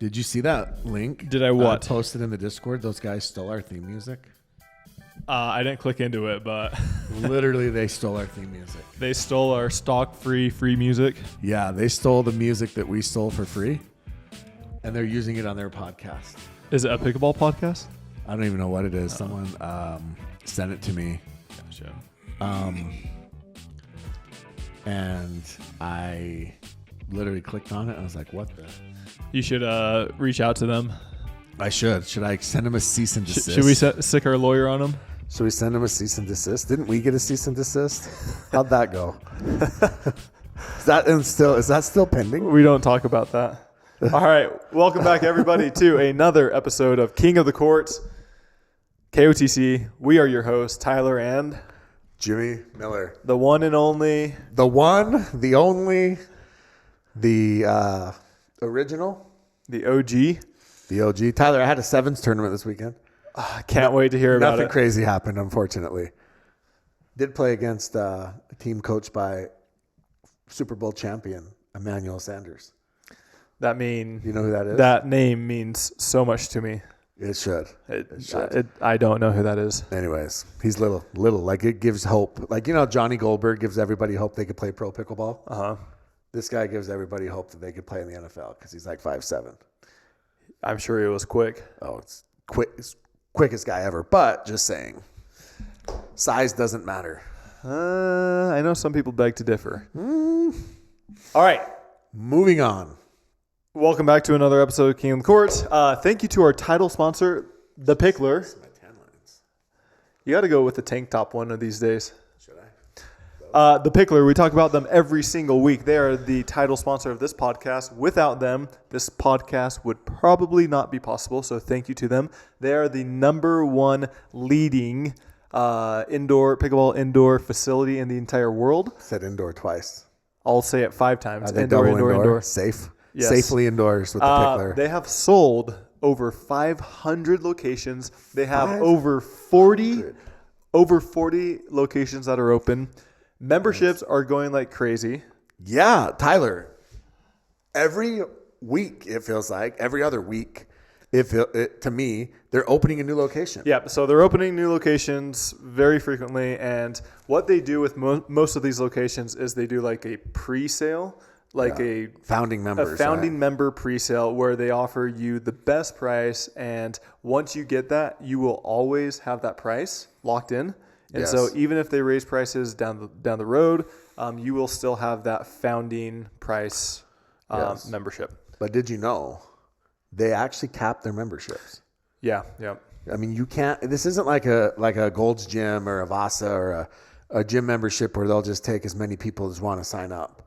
Did you see that link? Did I what? Posted in the Discord. Those guys stole our theme music. I didn't click into it, but literally they stole our theme music. They stole our stock free music. Yeah, they stole the music that we stole for free, and they're using it on their podcast. Is it a pickleball podcast? I don't even know what it is. Someone sent it to me. Gotcha. And I literally clicked on it. And I was like, what the? You should reach out to them. I should. Should I send them a cease and desist? Should we sick our lawyer on them? Should we send them a cease and desist? Didn't we get a cease and desist? How'd that go? Is that still pending? We don't talk about that. All right. Welcome back, everybody, to another episode of King of the Courts, KOTC. We are your hosts, Tyler and Jimmy Miller. The one and only. The one, the only, the original. The OG. The OG. Tyler, I had a sevens tournament this weekend. Can't wait to hear about it. Nothing crazy happened, unfortunately. Did play against a team coached by Super Bowl champion Emmanuel Sanders. You know who that is? That name means so much to me. It should. I don't know who that is. Anyways, he's little. Like, it gives hope. Like, you know, Johnny Goldberg gives everybody hope they could play pro pickleball. Uh-huh. This guy gives everybody hope that they could play in the NFL because he's like 5'7". I'm sure he was quick. Oh, it's quick. It's quickest guy ever. But just saying, size doesn't matter. I know some people beg to differ. All right. Moving on. Welcome back to another episode of King of the Court. Thank you to our title sponsor, the Picklr. You got to go with the tank top one of these days. Should I? The Picklr, we talk about them every single week. They are the title sponsor of this podcast. Without them, this podcast would probably not be possible, so thank you to them. They are the number one leading pickleball indoor facility in the entire world. Said indoor twice. I'll say it 5 times. Are they indoor. Safe. Yes. Safely indoors with the Picklr. They have sold over 500 locations. They have over 40 locations that are open. Memberships are going like crazy. Yeah, Tyler. Every week, it feels like, every other week, to me, they're opening a new location. Yeah, so they're opening new locations very frequently. And what they do with most of these locations is they do like a pre-sale. A founding member pre-sale where they offer you the best price, and once you get that, you will always have that price locked in. And so even if they raise prices down the road, you will still have that founding price membership. But did you know they actually cap their memberships? Yeah. I mean, you can't. This isn't like a Gold's Gym or a Vasa or a gym membership where they'll just take as many people as want to sign up.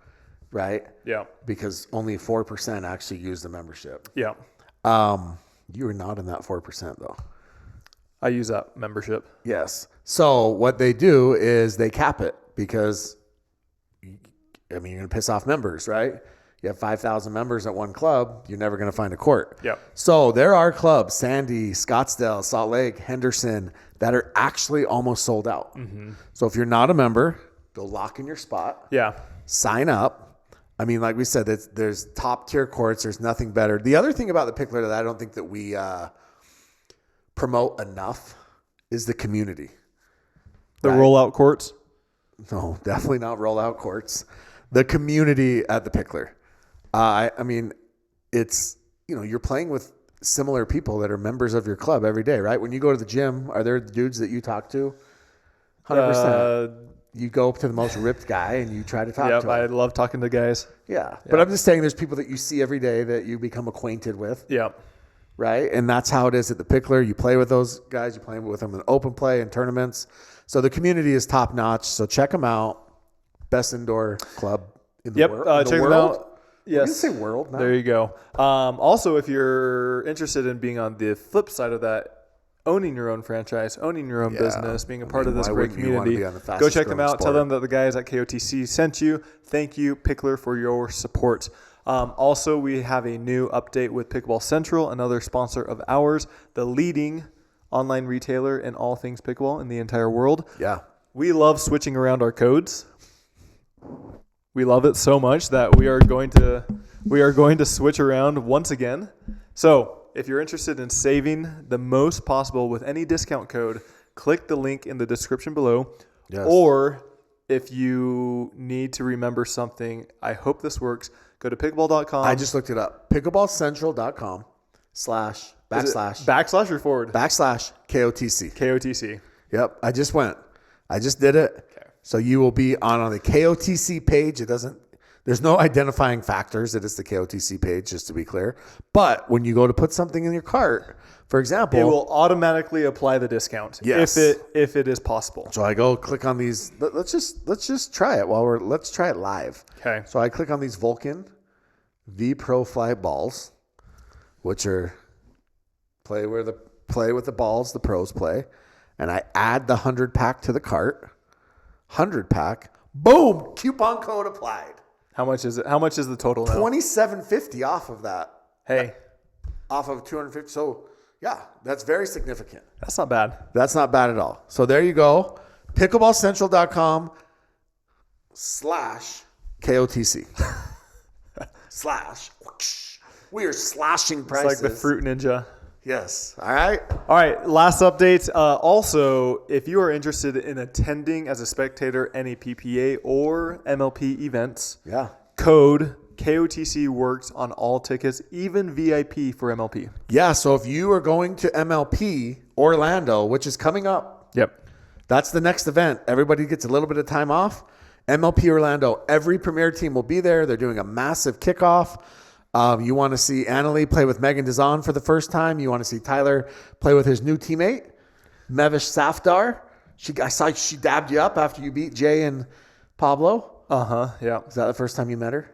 Right? Yeah. Because only 4% actually use the membership. Yeah. You are not in that 4% though. I use that membership. Yes. So what they do is they cap it because, you're going to piss off members, right? You have 5,000 members at one club, you're never going to find a court. Yeah. So there are clubs, Sandy, Scottsdale, Salt Lake, Henderson, that are actually almost sold out. Mm-hmm. So if you're not a member, go lock in your spot. Yeah. Sign up. I mean, like we said, there's top tier courts. There's nothing better. The other thing about the Picklr that I don't think that we promote enough is the community. The rollout courts? No, definitely not rollout courts. The community at the Picklr. I mean, it's, you're playing with similar people that are members of your club every day, right? When you go to the gym, are there dudes that you talk to? 100%. You go up to the most ripped guy and you try to talk to him. I love talking to guys. Yeah. But I'm just saying there's people that you see every day that you become acquainted with. Yeah. Right? And that's how it is at the Picklr. You play with those guys. You play with them in open play and tournaments. So the community is top notch. So check them out. Best indoor club in the world. Check them out. Yes. You say world now. There you go. Also, if you're interested in being on the flip side of that, owning your own franchise, owning your own business, being a part of this great community. Go check them out. Tell them that the guys at KOTC sent you. Thank you, Picklr, for your support. Also, we have a new update with Pickleball Central, another sponsor of ours, the leading online retailer in all things pickleball in the entire world. Yeah. We love switching around our codes. We love it so much that we are going to switch around once again So if you're interested in saving the most possible with any discount code, click the link in the description below. Yes. Or if you need to remember something, I hope this works. Go to pickleball.com. I just looked it up. Pickleballcentral.com / backslash or forward? / KOTC. KOTC. Yep. I just went. I just did it. Okay. So you will be on the KOTC page. There's no identifying factors. It is the KOTC page, just to be clear. But when you go to put something in your cart, for example, it will automatically apply the discount. Yes. If it is possible. So I go click on these. Let's just try it let's try it live. Okay. So I click on these Vulcan V Pro Fly balls, which are play with the balls the pros play, and I add the 100 pack to the cart. 100 pack. Boom! Coupon code applied. How much is it? How much is the total now? $27.50 off of that. Hey. Off of $250. So yeah, that's very significant. That's not bad. That's not bad at all. So there you go. Pickleballcentral.com / KOTC. / We are slashing prices. It's like the Fruit Ninja. Yes. All right. All right. Last update. Also, if you are interested in attending as a spectator any PPA or MLP events, code KOTC works on all tickets, even VIP for MLP. Yeah. So if you are going to MLP Orlando, which is coming up, that's the next event. Everybody gets a little bit of time off. MLP Orlando, every premier team will be there. They're doing a massive kickoff. You want to see Annalie play with Megan Dazan for the first time. You want to see Tyler play with his new teammate, Mevish Safdar. I saw she dabbed you up after you beat Jay and Pablo. Yeah. Is that the first time you met her?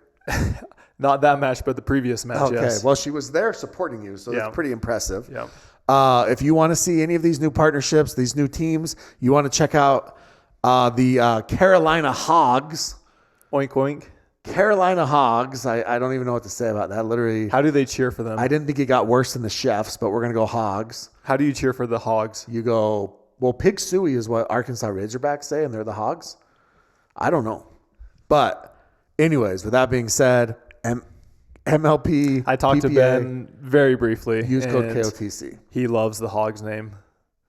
Not that match, but the previous match, okay. Yes. Well, she was there supporting you, so that's pretty impressive. Yeah. If you want to see any of these new partnerships, these new teams, you want to check out the Carolina Hogs. Oink, oink. Carolina Hogs. I don't even know what to say about that. Literally. How do they cheer for them? I didn't think it got worse than the Chefs, but we're going to go Hogs. How do you cheer for the Hogs? You go, well, Pig Suey is what Arkansas Razorbacks say, and they're the Hogs. I don't know. But anyways, with that being said, MLP, I talked PPA, to Ben very briefly. Use code KOTC. He loves the Hogs name.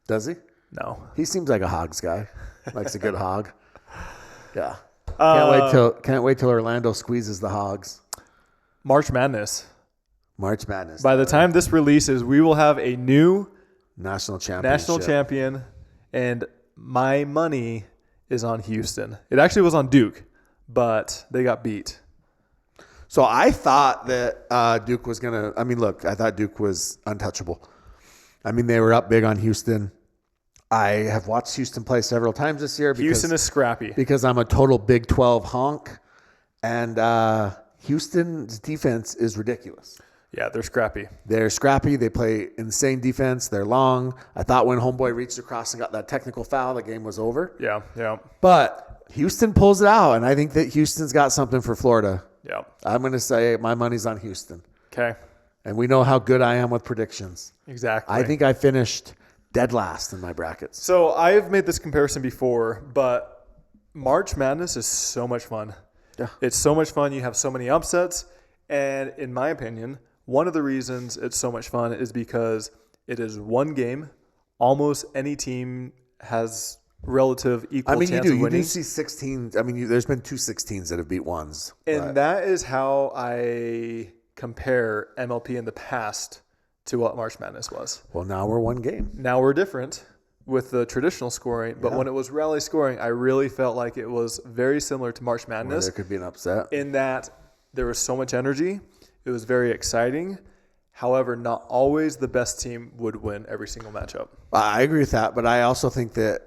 Does he? No. He seems like a Hogs guy. Likes a good hog. Yeah. Can't wait till Orlando squeezes the Hogs. March Madness. By the time this releases, we will have a new national champion, and my money is on Houston. It actually was on Duke, but they got beat. So I thought that Duke was going to – I thought Duke was untouchable. They were up big on Houston. I have watched Houston play several times this year. Houston is scrappy. Because I'm a total Big 12 honk. And Houston's defense is ridiculous. Yeah, they're scrappy. They play insane defense. They're long. I thought when homeboy reached across and got that technical foul, the game was over. Yeah. But Houston pulls it out, and I think that Houston's got something for Florida. Yeah. I'm going to say my money's on Houston. Okay. And we know how good I am with predictions. Exactly. I think I finished dead last in my brackets. So I've made this comparison before, but March Madness is so much fun. Yeah. It's so much fun. You have so many upsets. And in my opinion, one of the reasons it's so much fun is because it is one game. Almost any team has relative equal chance of winning. You do see 16. There's been 2 16s that have beat ones. And that is how I compare MLP in the past to what March Madness was. Well, now we're one game. Now we're different with the traditional scoring, but when it was rally scoring, I really felt like it was very similar to March Madness. Where there could be an upset. In that there was so much energy. It was very exciting. However, not always the best team would win every single matchup. I agree with that, but I also think that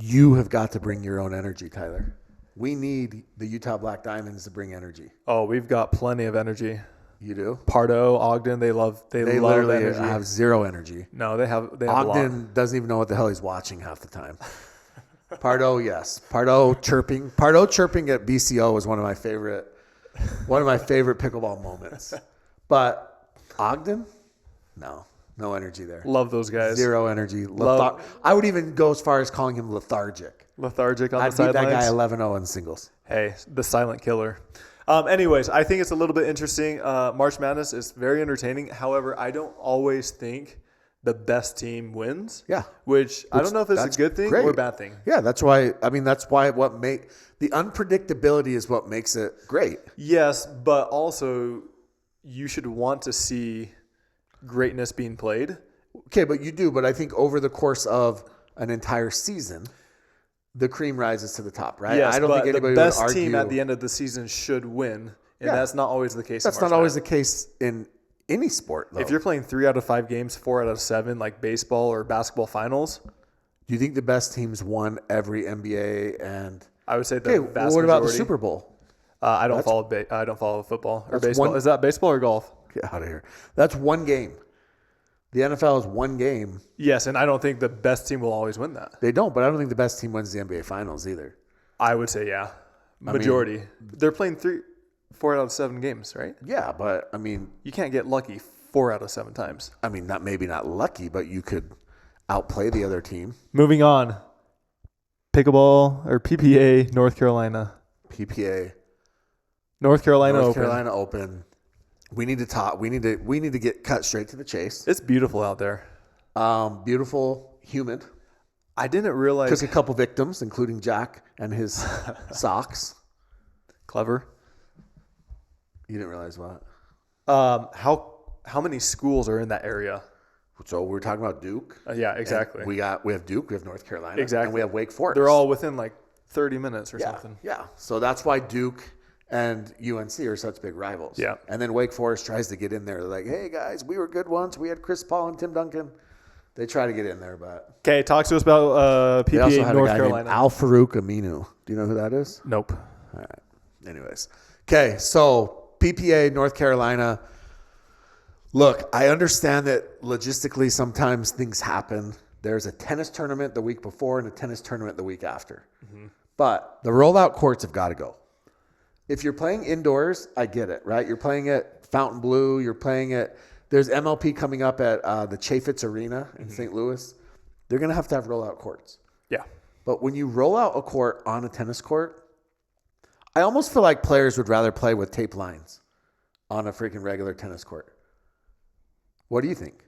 you have got to bring your own energy, Tyler. We need the Utah Black Diamonds to bring energy. Oh, we've got plenty of energy. You do? Pardo, Ogden, they love literally energy. have zero energy. No, they have Ogden doesn't even know what the hell he's watching half the time. Pardo, yes. Pardo chirping at BCO was one of my favorite pickleball moments. But Ogden, no energy there. Love those guys. Zero energy. I would even go as far as calling him lethargic. Lethargic on I'd the sidelines. beat that guy 11-0 in singles. Hey, the silent killer. Anyways, I think it's a little bit interesting. March Madness is very entertaining. However, I don't always think the best team wins. Yeah. Which I don't know if it's a good thing or a bad thing. Yeah, that's why the unpredictability is what makes it great. Yes, but also you should want to see greatness being played. Okay, but you do. But I think over the course of an entire season, the cream rises to the top, right? Yes, I don't think anybody the best would argue team at the end of the season should win, and that's not always the case. That's not always the case in any sport, though. If you're playing 3 out of 5 games, 4 out of 7, like baseball or basketball finals, do you think the best teams won every NBA? And I would say what about majority. the Super Bowl? I don't follow football or baseball. Is that baseball or golf? Get out of here. That's one game. The NFL is one game. Yes, and I don't think the best team will always win that. They don't, but I don't think the best team wins the NBA Finals either. I would say, yeah. Majority. They're playing 4 out of 7 games, right? Yeah, but I mean, you can't get lucky 4 out of 7 times. I mean, maybe not lucky, but you could outplay the other team. Moving on. Pickleball or PPA North Carolina. PPA North Carolina Open. We need to talk. We need to get cut straight to the chase. It's beautiful out there. Beautiful, humid. I didn't realize. Took a couple victims, including Jack and his socks. Clever. You didn't realize what? How many schools are in that area? So we're talking about Duke. Yeah, exactly. And we have Duke. We have North Carolina. Exactly. And we have Wake Forest. They're all within like 30 minutes or something. Yeah. So that's why Duke and UNC are such big rivals. Yeah. And then Wake Forest tries to get in there. They're like, hey, guys, we were good once. We had Chris Paul and Tim Duncan. They try to get in there, but... Okay, talk to us about PPA North Carolina. Al Farouk Aminu. Do you know who that is? Nope. All right. Anyways. Okay, so PPA North Carolina. Look, I understand that logistically sometimes things happen. There's a tennis tournament the week before and a tennis tournament the week after. Mm-hmm. But the rollout courts have got to go. If you're playing indoors, I get it, right? You're playing at Fountain Blue. You're playing at... There's MLP coming up at the Chaffetz Arena in St. Louis. They're going to have rollout courts. Yeah. But when you roll out a court on a tennis court, I almost feel like players would rather play with tape lines on a freaking regular tennis court. What do you think?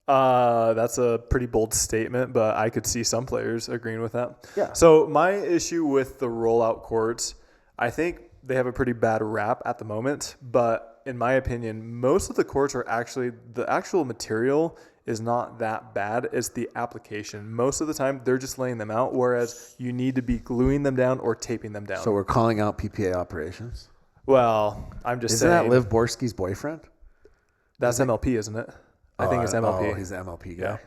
That's a pretty bold statement, but I could see some players agreeing with that. Yeah. So my issue with the rollout courts, I think they have a pretty bad rap at the moment, but in my opinion, most of the courts are actually, the actual material is not that bad. It's the application. Most of the time, they're just laying them out, whereas you need to be gluing them down or taping them down. So we're calling out PPA operations? Well, I'm just saying. Isn't that Liv Borski's boyfriend? That's MLP, isn't it? I think it's MLP. Oh, he's the MLP guy. Yeah.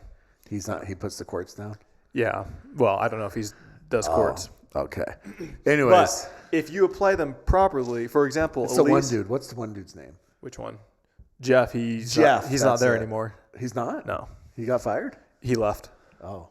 He's not. He puts the courts down? Yeah. Well, I don't know if he does courts. Okay. Anyways. But if you apply them properly, for example, it's the one dude. What's the one dude's name? Which one? Jeff. He's not there anymore. He's not? No. He got fired? He left. Oh.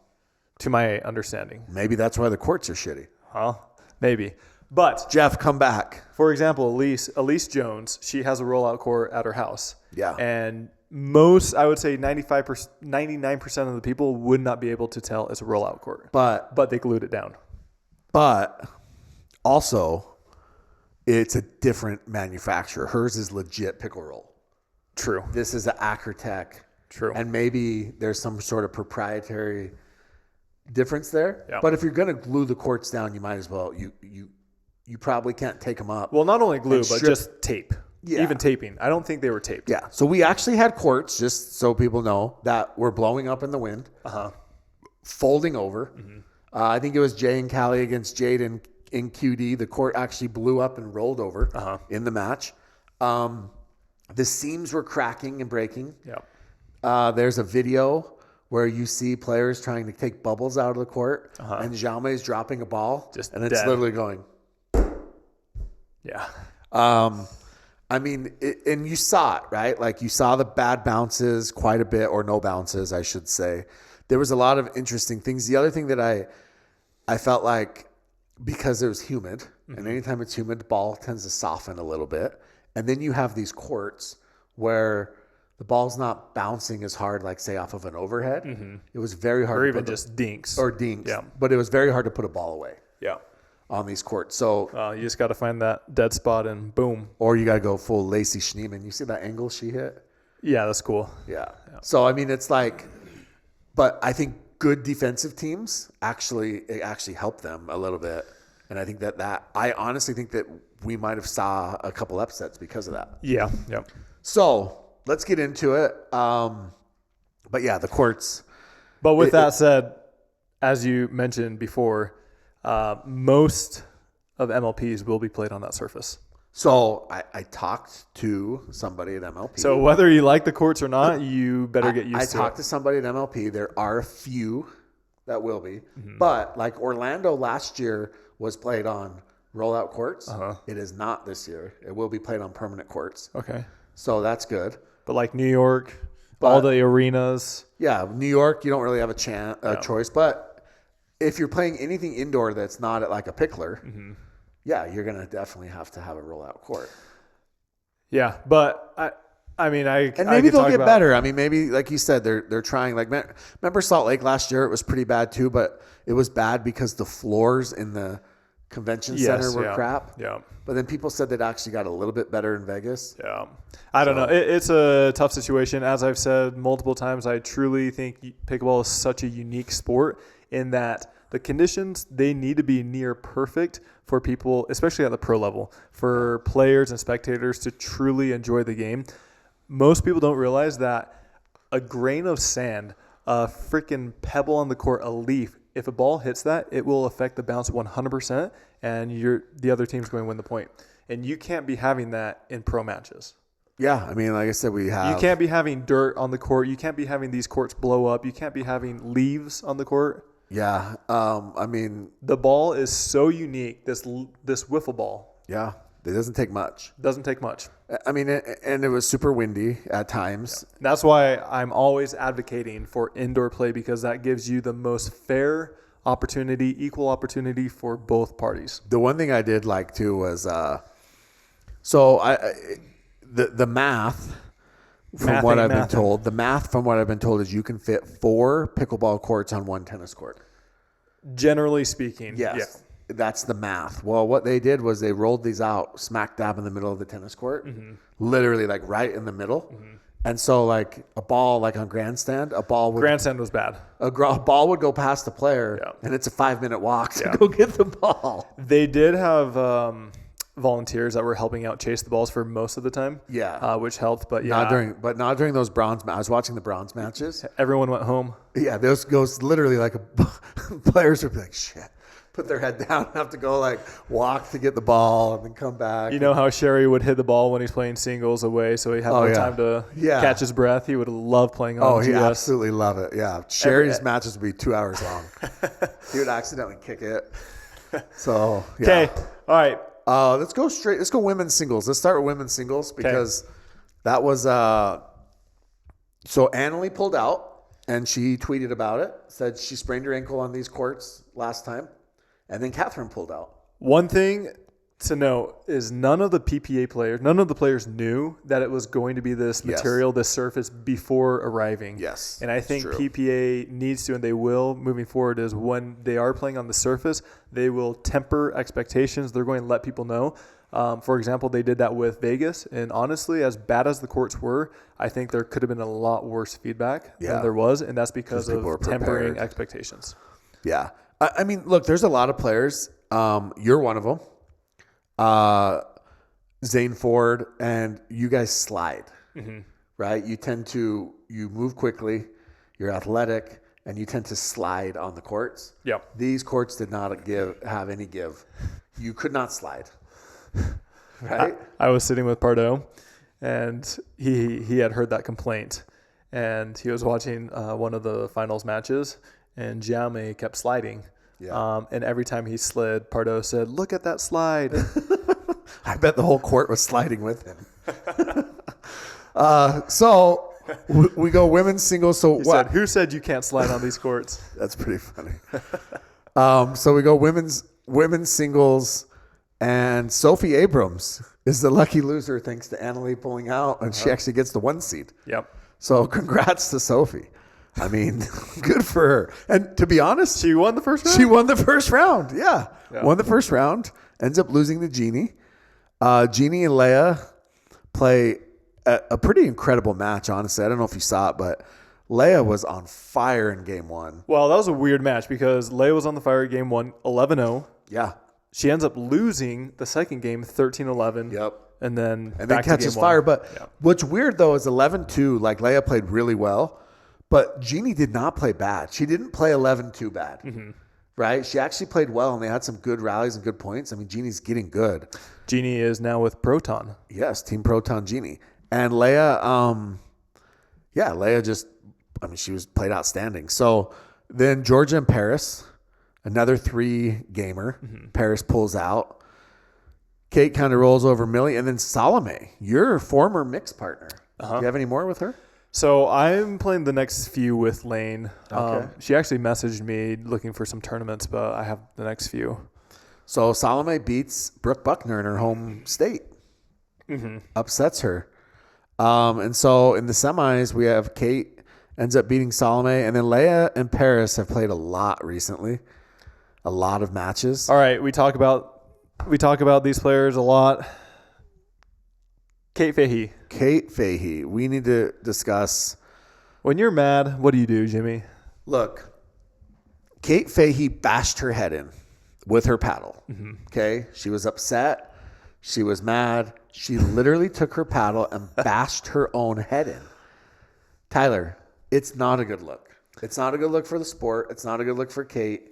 To my understanding. Maybe that's why the courts are shitty. Huh? Maybe. But Jeff, come back. For example, Elise Jones, she has a rollout court at her house. Yeah. And I would say 99% of the people would not be able to tell it's a rollout court. But they glued it down. But also, it's a different manufacturer. Hers is legit pickle roll. True. This is an Acrotech. True. And maybe there's some sort of proprietary difference there. Yeah. But if you're going to glue the courts down, you might as well. You probably can't take them up. Well, not only glue, but just tape. Yeah. Even taping. I don't think they were taped. Yeah. So we actually had courts, just so people know, that were blowing up in the wind, folding over. Mm-hmm. I think it was Jay and Callie against Jade in QD. The court actually blew up and rolled over in the match. The seams were cracking and breaking. Yeah. There's a video where you see players trying to take bubbles out of the court, and Jaume is dropping a ball, and it's literally going. Yeah. I mean, and you saw it, right? Like you saw the bad bounces quite a bit, or no bounces, I should say. There was a lot of interesting things. The other thing that I felt like, because it was humid, and anytime it's humid, the ball tends to soften a little bit. And then you have these courts where the ball's not bouncing as hard, like say off of an overhead. It was very hard. Or even just dinks. Yeah. But it was very hard to put a ball away. Yeah. on these courts. So you just got to find that dead spot and boom. Or you got to go full Lacey Schneemann. You see that angle she hit? Yeah, that's cool. Yeah. So, I mean, it's like, but I think good defensive teams actually help them a little bit. And I think that I honestly think that we might have saw a couple upsets because of that. Yeah. Yep. So let's get into it. But yeah, the courts. But with that said, as you mentioned before, most of MLPs will be played on that surface. So I talked to somebody at MLP. So whether you like the courts or not, you better get used to it. I talked to somebody at MLP. There are a few that will be. But like Orlando last year was played on rollout courts. It is not this year. It will be played on permanent courts. Okay. So that's good. But like New York, all the arenas. Yeah, New York, you don't really have a choice. But if you're playing anything indoor that's not at like a Picklr, yeah, you're going to definitely have to have a rollout court. Yeah, but I mean, and maybe they'll get better. I mean, maybe like you said, they're trying. Like, remember Salt Lake last year? It was pretty bad too, but it was bad because the floors in the convention center were crap. Yeah. But then people said that actually got a little bit better in Vegas. Yeah. I don't know. It's a tough situation. As I've said multiple times, I truly think pickleball is such a unique sport in that the conditions, they need to be near perfect for people, especially at the pro level, for players and spectators to truly enjoy the game. Most people don't realize that a grain of sand, a freaking pebble on the court, a leaf, if a ball hits that, it will affect the bounce 100%, and the other team's going to win the point. And you can't be having that in pro matches. Yeah, I mean, like I said, you can't be having dirt on the court. You can't be having these courts blow up. You can't be having leaves on the court. Yeah, I mean, the ball is so unique. This wiffle ball. Yeah, it doesn't take much. Doesn't take much. I mean, and it was super windy at times. Yeah. That's why I'm always advocating for indoor play, because that gives you the most fair opportunity, equal opportunity for both parties. The one thing I did like too was, the math. From what I've been told, is you can fit 4 pickleball courts on one tennis court. Generally speaking, yes, that's the math. Well, what they did was they rolled these out smack dab in the middle of the tennis court, literally like right in the middle. And so like a ball, like on grandstand, grandstand was bad. A ball would go past the player, and it's a 5-minute walk to go get the ball. They did have volunteers that were helping out chase the balls for most of the time. Yeah. Which helped, but not during those bronze I was watching the bronze matches. Everyone went home. Yeah, those goes literally like players would be like, shit, put their head down, have to go like walk to get the ball and then come back. You know how Sherry would hit the ball when he's playing singles away, so he had more time to catch his breath. He would love playing on GS. He absolutely love it. Yeah. Sherry's matches would be 2 hours long. He would accidentally kick it. So, yeah. Okay. All right. Let's go women's singles. Let's start with women's singles because that was so Annalie pulled out and she tweeted about it, said she sprained her ankle on these courts last time, and then Catherine pulled out. One thing to note is none of the players knew that it was going to be this material, this surface before arriving. Yes. And I think PPA needs to, and they will moving forward, is when they are playing on the surface, they will temper expectations. They're going to let people know. For example, they did that with Vegas, and honestly, as bad as the courts were, I think there could have been a lot worse feedback than there was, and that's because of tempering expectations. Yeah. I mean, look, there's a lot of players. You're one of them. Zane Ford, and you guys slide, right? You move quickly, you're athletic, and you tend to slide on the courts. Yep. These courts did not have any give. You could not slide, right? I was sitting with Parenteau, and he had heard that complaint, and he was watching one of the finals matches, and Jaume kept sliding. Yeah. And every time he slid, Parenteau said, "Look at that slide." I bet the whole court was sliding with him. So we go women's singles. So said, "Who said you can't slide on these courts?" That's pretty funny. So we go women's singles, and Sophie Abrams is the lucky loser thanks to Annalie pulling out, and she actually gets the 1 seed. Yep. So congrats to Sophie. I mean, good for her. And to be honest, she won the first round. She won the first round. Yeah. Won the first round. Ends up losing to Jeannie. Jeannie and Leigh play a pretty incredible match, honestly. I don't know if you saw it, but Leigh was on fire in game one. Well, that was a weird match because Leigh was on the fire in game one, 11-0. Yeah. She ends up losing the second game, 13-11. Yep. And then catches fire. But what's weird, though, is 11-2, like Leigh played really well. But Jeannie did not play bad. She didn't play 11-2 bad, right? She actually played well, and they had some good rallies and good points. I mean, Jeannie's getting good. Jeannie is now with Proton. Yes, Team Proton Jeannie. And Leigh, Leigh just, I mean, she was played outstanding. So then Jorja and Paris, another 3-gamer. Paris pulls out. Kate kind of rolls over Millie. And then Salome, your former mix partner. Do you have any more with her? So I'm playing the next few with Leigh. Okay. She actually messaged me looking for some tournaments, but I have the next few. So Salome beats Brooke Buckner in her home state. Upsets her. And so in the semis, we have Kate ends up beating Salome. And then Leigh and Paris have played a lot recently. A lot of matches. All right. We talk about these players a lot. Kate Fahey. We need to discuss. When you're mad, what do you do, Jimmy? Look, Kate Fahey bashed her head in with her paddle. Okay? She was upset. She was mad. She literally took her paddle and bashed her own head in. Tyler, it's not a good look. It's not a good look for the sport. It's not a good look for Kate.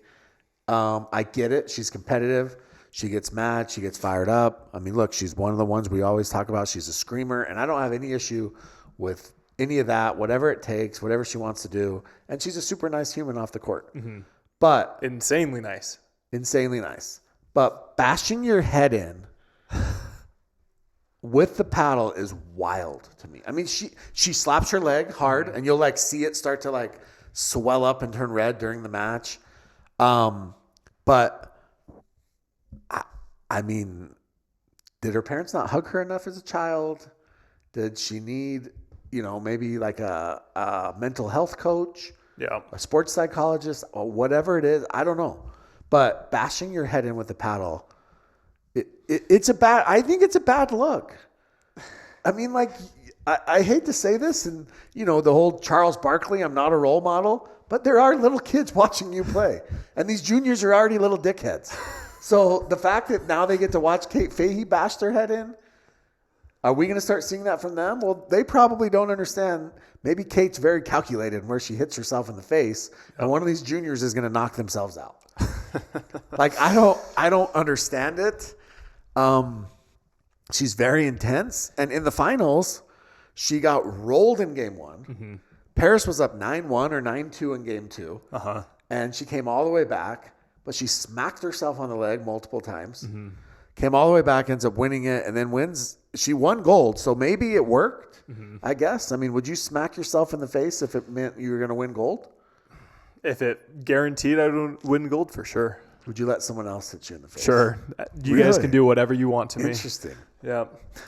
I get it. She's competitive. She gets mad. She gets fired up. I mean, look, she's one of the ones we always talk about. She's a screamer, and I don't have any issue with any of that, whatever it takes, whatever she wants to do. And she's a super nice human off the court. But insanely nice. But bashing your head in with the paddle is wild to me. I mean, she slaps her leg hard, and you'll like see it start to like swell up and turn red during the match. But I mean, did her parents not hug her enough as a child? Did she need, maybe like a mental health coach? Yeah. A sports psychologist, or whatever it is? I don't know. But bashing your head in with the paddle, I think it's a bad look. I mean, like, I hate to say this, and, the whole Charles Barkley, I'm not a role model, but there are little kids watching you play. And these juniors are already little dickheads. So the fact that now they get to watch Kate Fahey bash their head in, are we going to start seeing that from them? Well, they probably don't understand. Maybe Kate's very calculated in where she hits herself in the face, and one of these juniors is going to knock themselves out. Like, I don't understand it. She's very intense. And in the finals, she got rolled in game one. Paris was up 9-1 or 9-2 in game two. And she came all the way back. But she smacked herself on the leg multiple times, came all the way back, ends up winning it, and then wins. She won gold, so maybe it worked, I guess. I mean, would you smack yourself in the face if it meant you were going to win gold? If it guaranteed I would win gold, for sure. Would you let someone else hit you in the face? Sure. You guys can do whatever you want to me. Interesting. Yeah.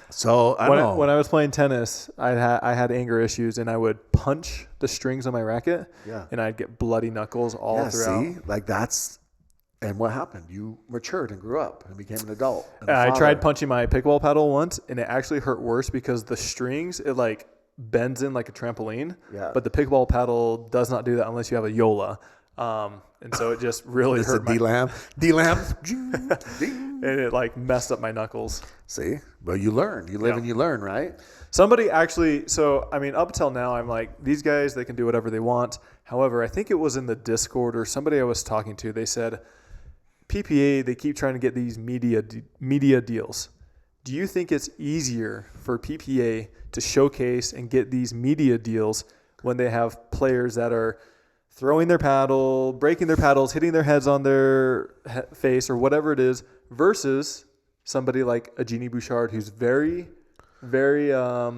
So when I was playing tennis, I had anger issues, and I would punch the strings on my racket, and I'd get bloody knuckles all throughout. See, like that's. And what happened? You matured and grew up and became an adult. I tried punching my pickleball paddle once, and it actually hurt worse because the strings, it like bends in like a trampoline. Yeah. But the pickleball paddle does not do that unless you have a Yola. And so it just really hurt my... D-lamp. And it like messed up my knuckles. See? Well, you learn. You live and you learn, right? Somebody actually... So, I mean, up till now, I'm like, these guys, they can do whatever they want. However, I think it was in the Discord or somebody I was talking to, they said... PPA, they keep trying to get these media deals. Do you think it's easier for PPA to showcase and get these media deals when they have players that are throwing their paddle, breaking their paddles, hitting their heads on their face or whatever it is, versus somebody like a Jeannie Bouchard who's very, very, I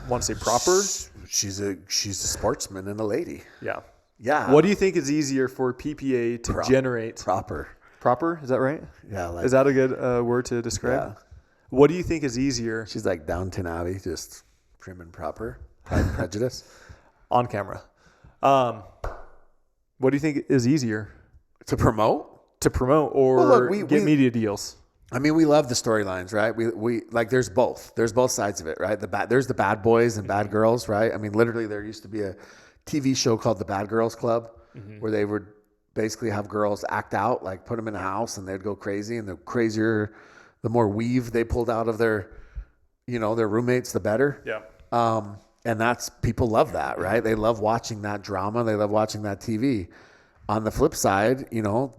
want to say proper. She's a sportsman and a lady. Yeah. Yeah. What do you think is easier for PPA to generate? Proper. Proper? Is that right? Yeah. Is that a good word to describe? Yeah. What do you think is easier? She's like Downton Abbey, just prim and proper. Pride and Prejudice. On camera. What do you think is easier? To promote or get media deals? I mean, we love the storylines, right? We like there's both sides of it, right? There's the bad boys and bad girls, right? I mean, literally there used to be a TV show called The Bad Girls Club where they would basically have girls act out, like put them in a house and they'd go crazy, and the crazier, the more weave they pulled out of their roommates, the better. Yeah. And that's, people love that, right? They love watching that drama. They love watching that TV. On the flip side,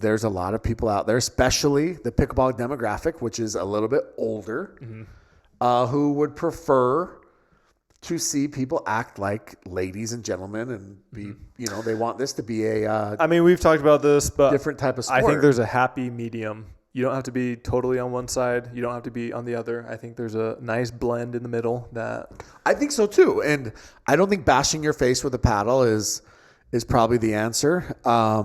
there's a lot of people out there, especially the pickleball demographic, which is a little bit older, who would prefer to see people act like ladies and gentlemen and be, they want this to be a. I mean, we've talked about this, but different type of sport. I think there's a happy medium. You don't have to be totally on one side. You don't have to be on the other. I think there's a nice blend in the middle that. I think so too. And I don't think bashing your face with a paddle is probably the answer. I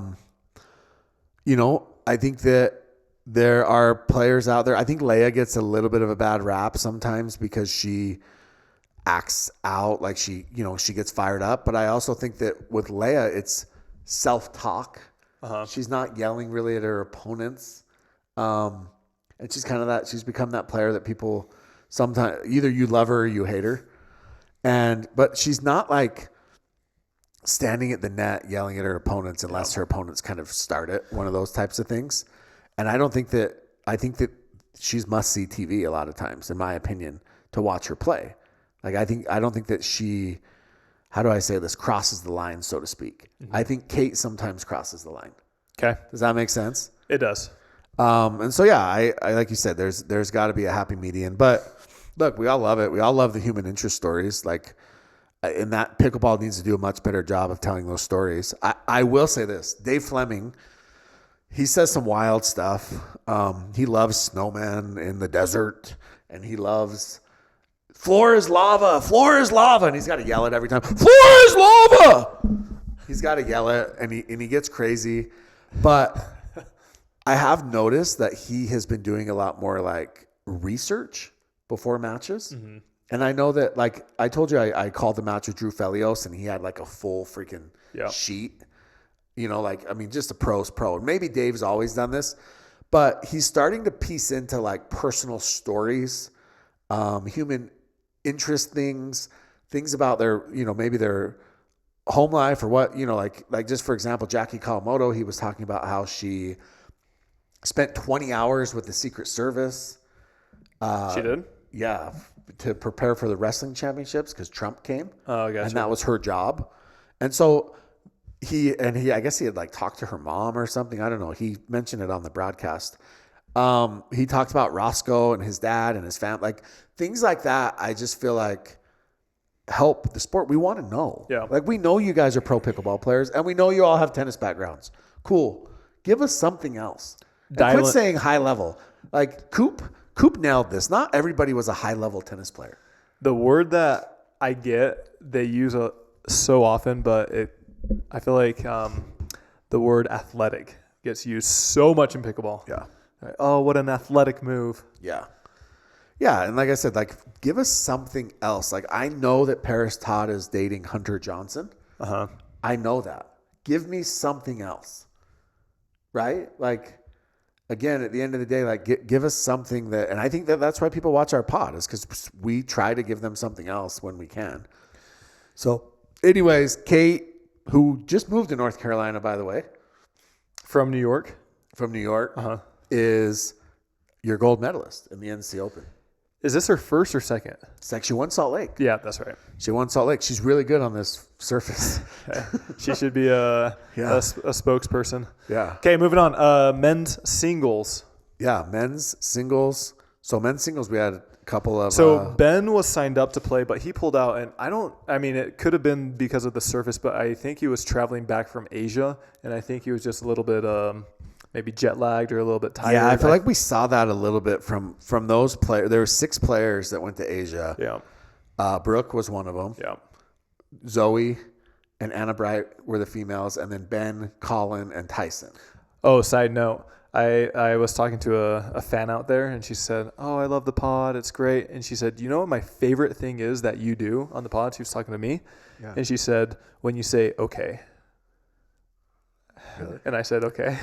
think that there are players out there. I think Leigh gets a little bit of a bad rap sometimes because she acts out like she gets fired up. But I also think that with Leigh, it's self-talk. She's not yelling really at her opponents. And she's kind of she's become that player that people sometimes, either you love her or you hate her. But she's not like standing at the net yelling at her opponents unless her opponents kind of start it, one of those types of things. And I think that she's must-see TV a lot of times, in my opinion, to watch her play. Like, I don't think that she, how do I say this, crosses the line, so to speak. I think Kate sometimes crosses the line. Okay. Does that make sense? It does. And so, yeah, I like you said, there's got to be a happy median. But look, we all love it. We all love the human interest stories. Like, and that pickleball needs to do a much better job of telling those stories. I will say this. Dave Fleming, he says some wild stuff. He loves snowmen in the desert, and he loves floor is lava, and he's got to yell it every time. Floor is lava! He's got to yell it, and he gets crazy. But I have noticed that he has been doing a lot more like research before matches. And I know that, like I told you, I called the match with Drew Felios, and he had like a full freaking sheet. Just a pro's pro. And maybe Dave's always done this, but he's starting to piece into like personal stories, human interest things about their, maybe their home life or what, like just for example, Jackie Kawamoto, he was talking about how she spent 20 hours with the Secret Service. She did? Yeah. To prepare for the wrestling championships because Trump came. Oh, gotcha. And that was her job. And so he I guess he had like talked to her mom or something. I don't know. He mentioned it on the broadcast. He talked about Roscoe and his dad and his family, like things like that. I just feel like help the sport. We want to know. Yeah. Like, we know you guys are pro pickleball players, and we know you all have tennis backgrounds. Cool. Give us something else. Quit saying high level. Like Coop nailed this. Not everybody was a high level tennis player. The word that I get, they use so often, but I feel like the word athletic gets used so much in pickleball. Yeah. Right. Oh, what an athletic move. Yeah. Yeah, and like I said, like, give us something else. Like, I know that Paris Todd is dating Hunter Johnson. I know that. Give me something else. Right? Like, again, at the end of the day, like, give us something that, and I think that's why people watch our pod, is because we try to give them something else when we can. So, anyways, Kate, who just moved to North Carolina, by the way. From New York, is your gold medalist in the NC Open. Is this her first or second? She won Salt Lake. Yeah, that's right. She won Salt Lake. She's really good on this surface. She should be a spokesperson. Yeah. Okay, moving on. Men's singles. Yeah, men's singles. So men's singles, we had a couple of. So Ben was signed up to play, but he pulled out, and it could have been because of the surface, but I think he was traveling back from Asia, and I think he was just a little bit maybe jet lagged or a little bit tired. Yeah, I feel like we saw that a little bit from those players. There were 6 players that went to Asia. Yeah. Brooke was one of them. Yeah. Zoe and Anna Bright were the females, and then Ben, Colin, and Tyson. Oh, side note. I was talking to a fan out there, and she said, "Oh, I love the pod. It's great." And she said, "You know what my favorite thing is that you do on the pod?" She was talking to me, and she said, "When you say okay." Really? And I said, "Okay."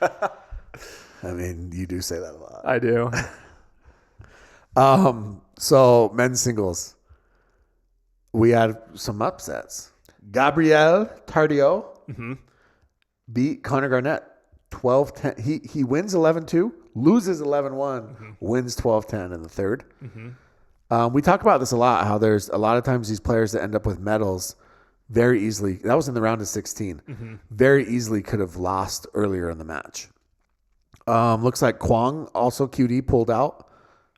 I mean, you do say that a lot. I do. So men's singles, we had some upsets. Gabriel Tardio beat Connor Garnett 12-10. He wins 11-2, loses 11-1, wins 12-10 in the third. We talk about this a lot, how there's a lot of times these players that end up with medals very easily. That was in the round of 16. Very easily could have lost earlier in the match. Looks like Kwong, also QD, pulled out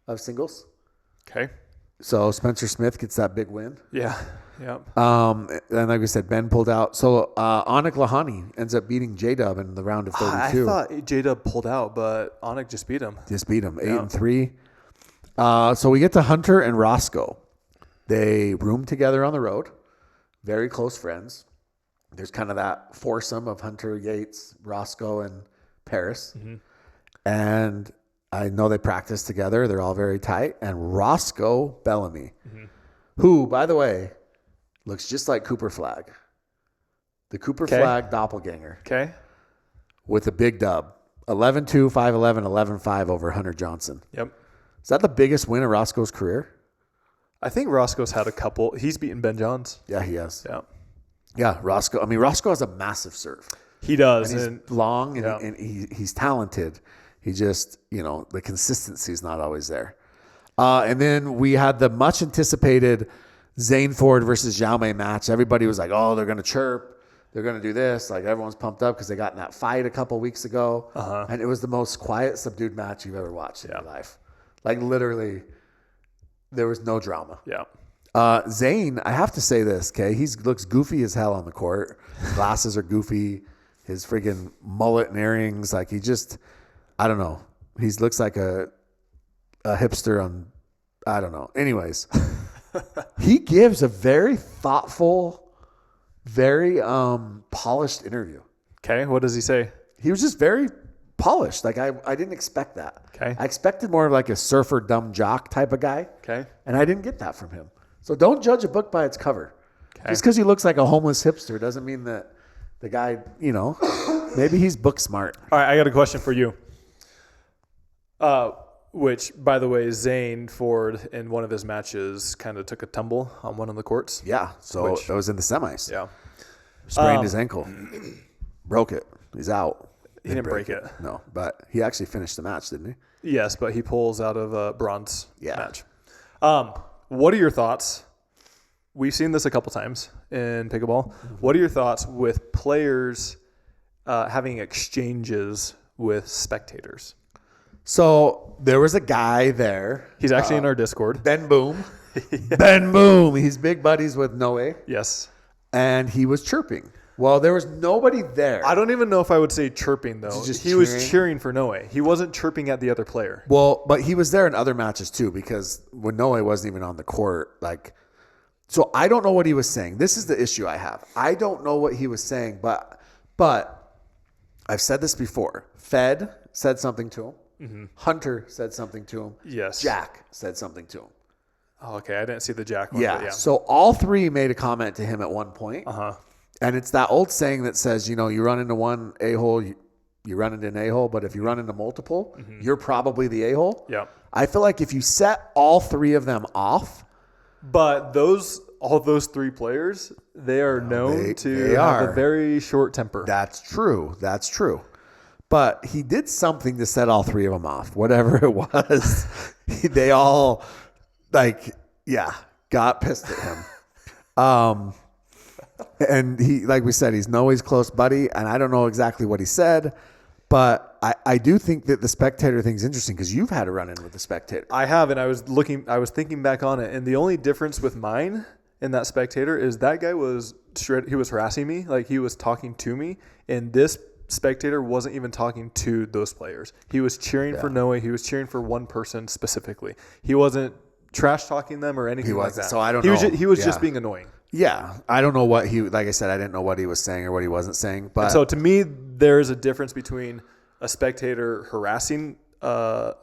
of singles. Okay. So Spencer Smith gets that big win. Yeah. Yep. And like we said, Ben pulled out. So Anik Lahani ends up beating J-Dub in the round of 32. I thought J-Dub pulled out, but Anik just beat him. 8-3. So we get to Hunter and Roscoe. They room together on the road. Very close friends. There's kind of that foursome of Hunter, Yates, Roscoe, and Paris. And I know they practice together. They're all very tight. And Roscoe Bellamy, who, by the way, looks just like Cooper Flagg. The Cooper Flagg doppelganger. Okay. With a big dub. 11-2, 5-11, 11-5 over Hunter Johnson. Yep. Is that the biggest win of Roscoe's career? I think Roscoe's had a couple. He's beaten Ben Johns. Yeah, he has. Yeah. Yeah, Roscoe. I mean, Roscoe has a massive serve. He does. And he's long and he's talented. He just, the consistency is not always there. And then we had the much anticipated Zane Ford versus Jaume match. Everybody was like, oh, they're going to chirp. They're going to do this. Like, everyone's pumped up because they got in that fight a couple weeks ago. And it was the most quiet, subdued match you've ever watched in your life. Like, literally, there was no drama. Yeah. Zane, I have to say this, okay? He looks goofy as hell on the court. His glasses are goofy. His friggin' mullet and earrings. Like, he just, I don't know. He looks like a hipster on, I don't know. Anyways, he gives a very thoughtful, very polished interview. Okay, what does he say? He was just very polished. Like, I didn't expect that. Okay. I expected more of like a surfer dumb jock type of guy. Okay. And I didn't get that from him. So don't judge a book by its cover. Okay. Just because he looks like a homeless hipster doesn't mean that the guy, maybe he's book smart. All right, I got a question for you. Which, by the way, Zane Ford in one of his matches kind of took a tumble on one of the courts. Yeah, so it was in the semis. Yeah. Sprained his ankle. Broke it. He's out. He didn't break it. No, but he actually finished the match, didn't he? Yes, but he pulls out of a bronze match. What are your thoughts? We've seen this a couple times in pickleball. What are your thoughts with players having exchanges with spectators? So there was a guy there. He's actually in our Discord. Ben Boom. Ben Boom. He's big buddies with Noe. Yes. And he was chirping. Well, there was nobody there. I don't even know if I would say chirping, though. He was cheering for Noe. He wasn't chirping at the other player. Well, but he was there in other matches, too, because when Noe wasn't even on the court, so I don't know what he was saying. This is the issue I have. I don't know what he was saying, but I've said this before. Fed said something to him. Hunter said something to him. Yes. Jack said something to him. Oh, okay. I didn't see the Jack one. Yeah. So all three made a comment to him at one point. And it's that old saying that says, you run into one a-hole, you run into an a-hole, but if you run into multiple, you're probably the a-hole. Yeah. I feel like if you set all three of them off. But all those three players, they are known to have a very short temper. That's true. But he did something to set all three of them off, whatever it was. They all, got pissed at him. And he, like we said, he's Noe's close buddy, and I don't know exactly what he said, but I do think that the spectator thing's interesting because you've had a run-in with the spectator. I have, and I was thinking back on it, and the only difference with mine and that spectator is that guy he was harassing me, like he was talking to me, and this spectator wasn't even talking to those players. He was cheering for Noe. He was cheering for one person specifically. He wasn't trash talking them or anything like that. So I don't know. He was just being annoying. Yeah. I don't know like I said, I didn't know what he was saying or what he wasn't saying. But so to me, there is a difference between a spectator harassing a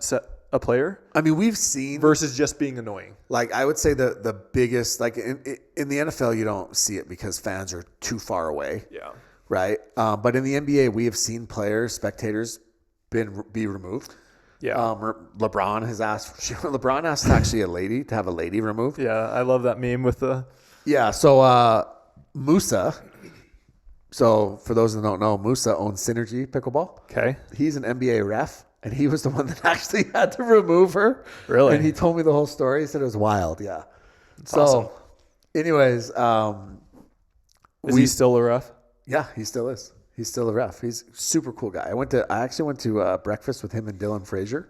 player. I mean, we've seen versus just being annoying. Like I would say the biggest, like in the NFL, you don't see it because fans are too far away. Yeah. Right. But in the NBA, we have seen spectators be removed. Yeah. LeBron asked actually a lady to have a lady removed. Yeah. I love that meme with the. Yeah. So Musa. So for those that don't know, Musa owns Synergy Pickleball. Okay. He's an NBA ref. And he was the one that actually had to remove her. Really? And he told me the whole story. He said it was wild. Yeah. That's awesome. Anyways, is he still a ref? Yeah, he still is. He's still a ref. He's a super cool guy. I actually went to breakfast with him and Dylan Frazier.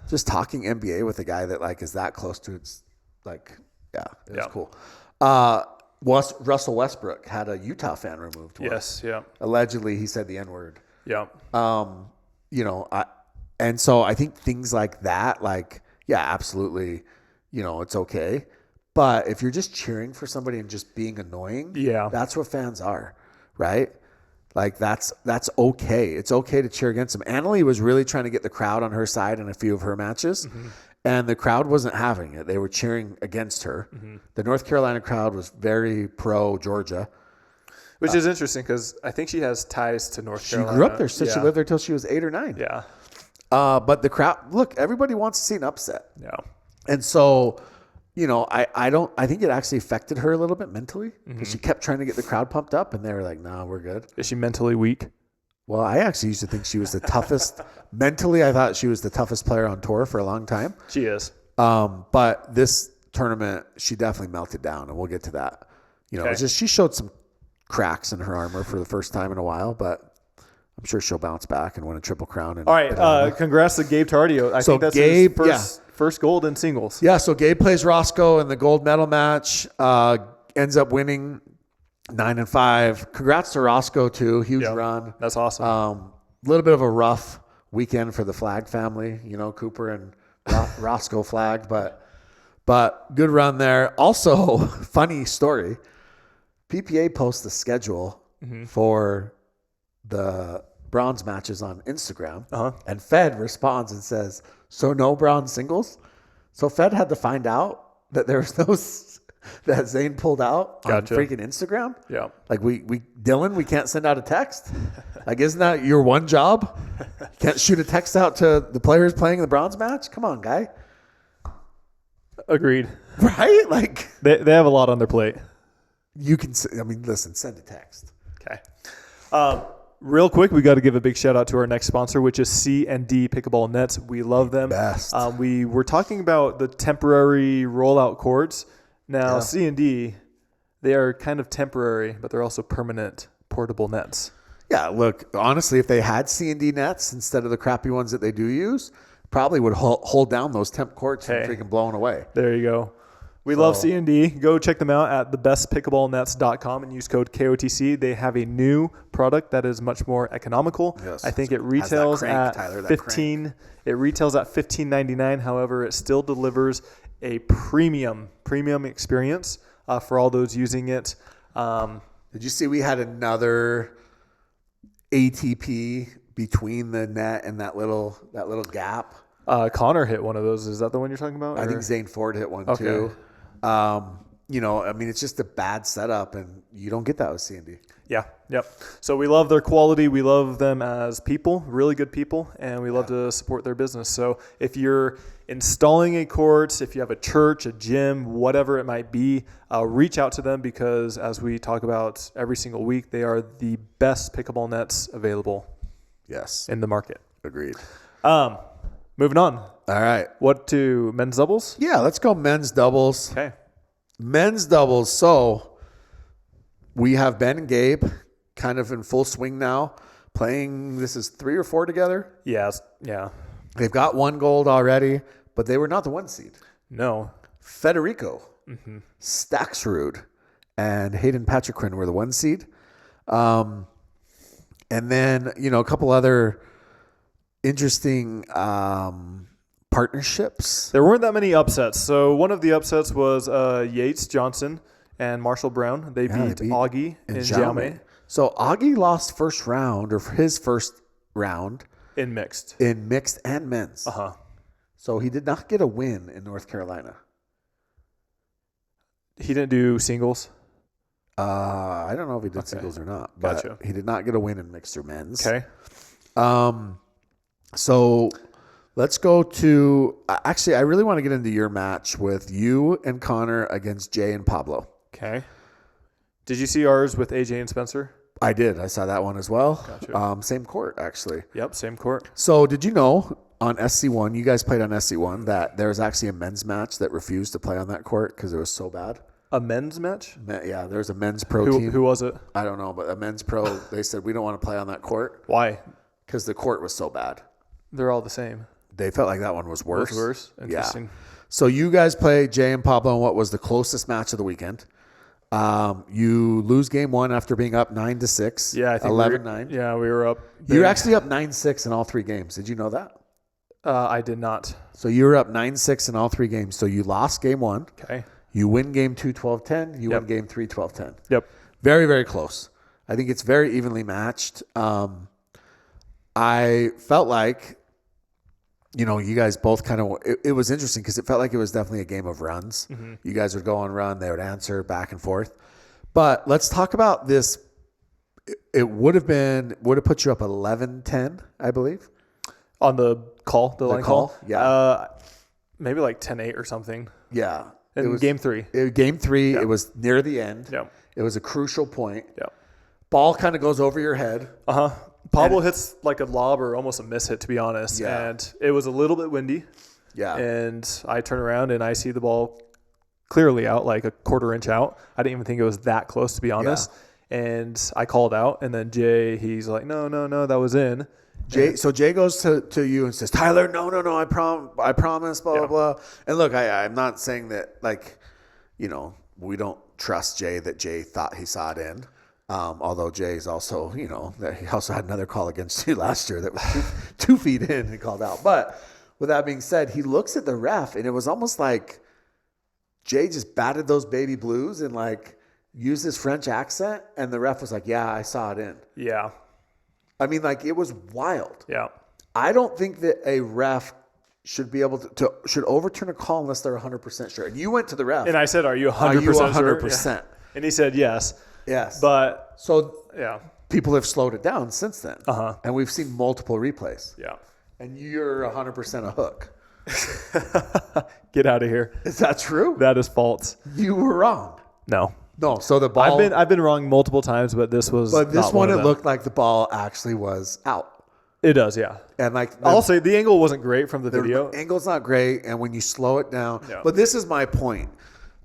Just talking NBA with a guy that like is that close to it's like it was cool. Russell Westbrook had a Utah fan removed. Yes. Yeah. Allegedly, he said the N-word. Yeah. And so I think things like that, like, yeah, absolutely, it's okay. But if you're just cheering for somebody and just being annoying, that's what fans are, right? Like, that's okay. It's okay to cheer against them. Annalie was really trying to get the crowd on her side in a few of her matches, and the crowd wasn't having it. They were cheering against her. The North Carolina crowd was very pro Georgia. Which is interesting because I think she has ties to North Carolina. She grew up there. So she lived there till she was 8 or 9. Yeah. But the crowd, look, everybody wants to see an upset. Yeah. And so, I think it actually affected her a little bit mentally because she kept trying to get the crowd pumped up and they were like, nah, we're good. Is she mentally weak? Well, I actually used to think she was the toughest. Mentally, I thought she was the toughest player on tour for a long time. She is. But this tournament, she definitely melted down and we'll get to that. It's just, she showed some cracks in her armor for the first time in a while, but I'm sure she'll bounce back and win a triple crown. All right. Congrats to Gabe Tardio. I think that's Gabe, his first gold in singles. Yeah. So Gabe plays Roscoe in the gold medal match, ends up winning 9-5. Congrats to Roscoe too. Huge run. That's awesome. A little bit of a rough weekend for the Flag family, Cooper and Roscoe flagged, but good run there. Also, funny story. PPA posts the schedule for the bronze matches on Instagram, and Fed responds and says, "So no bronze singles." So Fed had to find out that there was that Zane pulled out on freaking Instagram. Yeah, like Dylan, we can't send out a text. Like, isn't that your one job? Can't shoot a text out to the players playing the bronze match? Come on, guy. Agreed. Right? Like they have a lot on their plate. You can. Listen. Send a text. Okay. Real quick, we got to give a big shout out to our next sponsor, which is C&D Pickleball Nets. We love them. Best. We were talking about the temporary rollout cords. Now, C&D, they are kind of temporary, but they're also permanent portable nets. Yeah, look, honestly, if they had C&D nets instead of the crappy ones that they do use, probably would hold down those temp cords from freaking blowing away. There you go. We love C&D. Go check them out at thebestpickleballnets.com and use code KOTC. They have a new product that is much more economical. Yes. I think it retails at $15.99. However, it still delivers a premium experience for all those using it. Did you see we had another ATP between the net and that little gap? Connor hit one of those. Is that the one you're talking about? I think Zane Ford hit one too. It's just a bad setup, and you don't get that with C&D. Yeah, yep. So we love their quality. We love them as people, really good people, and we love to support their business. So if you're installing a court, if you have a church, a gym, whatever it might be, reach out to them because, as we talk about every single week, they are the best pickleball nets available. Yes, in the market. Agreed. Moving on. All right. What to men's doubles? Yeah, let's go men's doubles. Okay. Men's doubles. So we have Ben and Gabe kind of in full swing now, playing. This is 3 or 4 together. Yes. Yeah. They've got 1 gold already, but they were not the 1 seed. No. Federico, Staxrud, and Hayden Patrickrin were the 1 seed. And then, a couple other interesting partnerships. There weren't that many upsets. So one of the upsets was Yates Johnson and Marshall Brown. They beat Augie and Jaume. So Augie lost first round, or his first round, In mixed and men's. So he did not get a win in North Carolina. He didn't do singles? I don't know if he did singles or not, but he did not get a win in mixed or men's. Okay. So let's go to actually, I really want to get into your match with you and Connor against Jay and Pablo. Okay. Did you see ours with AJ and Spencer? I did. I saw that one as well. Gotcha. Same court, actually. Yep, same court. So did you know on SC1, you guys played on SC1, that there was actually a men's match that refused to play on that court because it was so bad? A men's match? Yeah, there's a men's pro team. Who was it? I don't know, but a men's pro, they said, we don't want to play on that court. Why? Because the court was so bad. They're all the same. They felt like that one was worse. Interesting. Yeah. So you guys play Jay and Pablo in what was the closest match of the weekend. You lose game one after being up 9-6. Yeah, I think 11-9. Yeah, we were up. You were actually up 9-6 in all three games. Did you know that? I did not. So you were up 9-6 in all three games. So you lost game one. Okay. You win game 2, 12-10. You win game 3, 12-10. Yep. Very, very close. I think it's very evenly matched. I felt like, you guys both kind of, it was interesting because it felt like it was definitely a game of runs. Mm-hmm. You guys would go on run. They would answer back and forth. But let's talk about this. It would have put you up 11-10, I believe. On the call, the line call? Yeah. Maybe like 10-8 or something. Yeah. It was game 3. Game 3, it was near the end. Yeah. It was a crucial point. Yeah. Ball kind of goes over your head. Pablo hits like a lob or almost a miss hit, to be honest. Yeah. And it was a little bit windy. Yeah. And I turn around and I see the ball clearly out, like a quarter inch out. I didn't even think it was that close, to be honest. Yeah. And I called out, and then Jay, he's like, no, that was in. So Jay goes to you and says, Tyler, no, I promise, blah, blah, blah. And look, I'm not saying that, we don't trust Jay that Jay thought he saw it in. Although Jay's also, that he also had another call against you last year that was 2 feet in and called out. But with that being said, he looks at the ref, and it was almost like Jay just batted those baby blues and used his French accent, and the ref was like, yeah, I saw it in. Yeah. I mean, it was wild. Yeah. I don't think that a ref should be able should overturn a call unless they're 100% sure. And you went to the ref. And I said, are you 100% sure? Are you 100%? Yeah. And he said, yes. Yes. But, yeah. People have slowed it down since then. And we've seen multiple replays. Yeah. And you're 100% a hook. Get out of here. Is that true? That is false. You were wrong. No. So the ball. I've been wrong multiple times, but this was. But this one, it looked like the ball actually was out. It does, yeah. And I'll say the angle wasn't great from the video. The angle's not great, and when you slow it down, yeah. But this is my point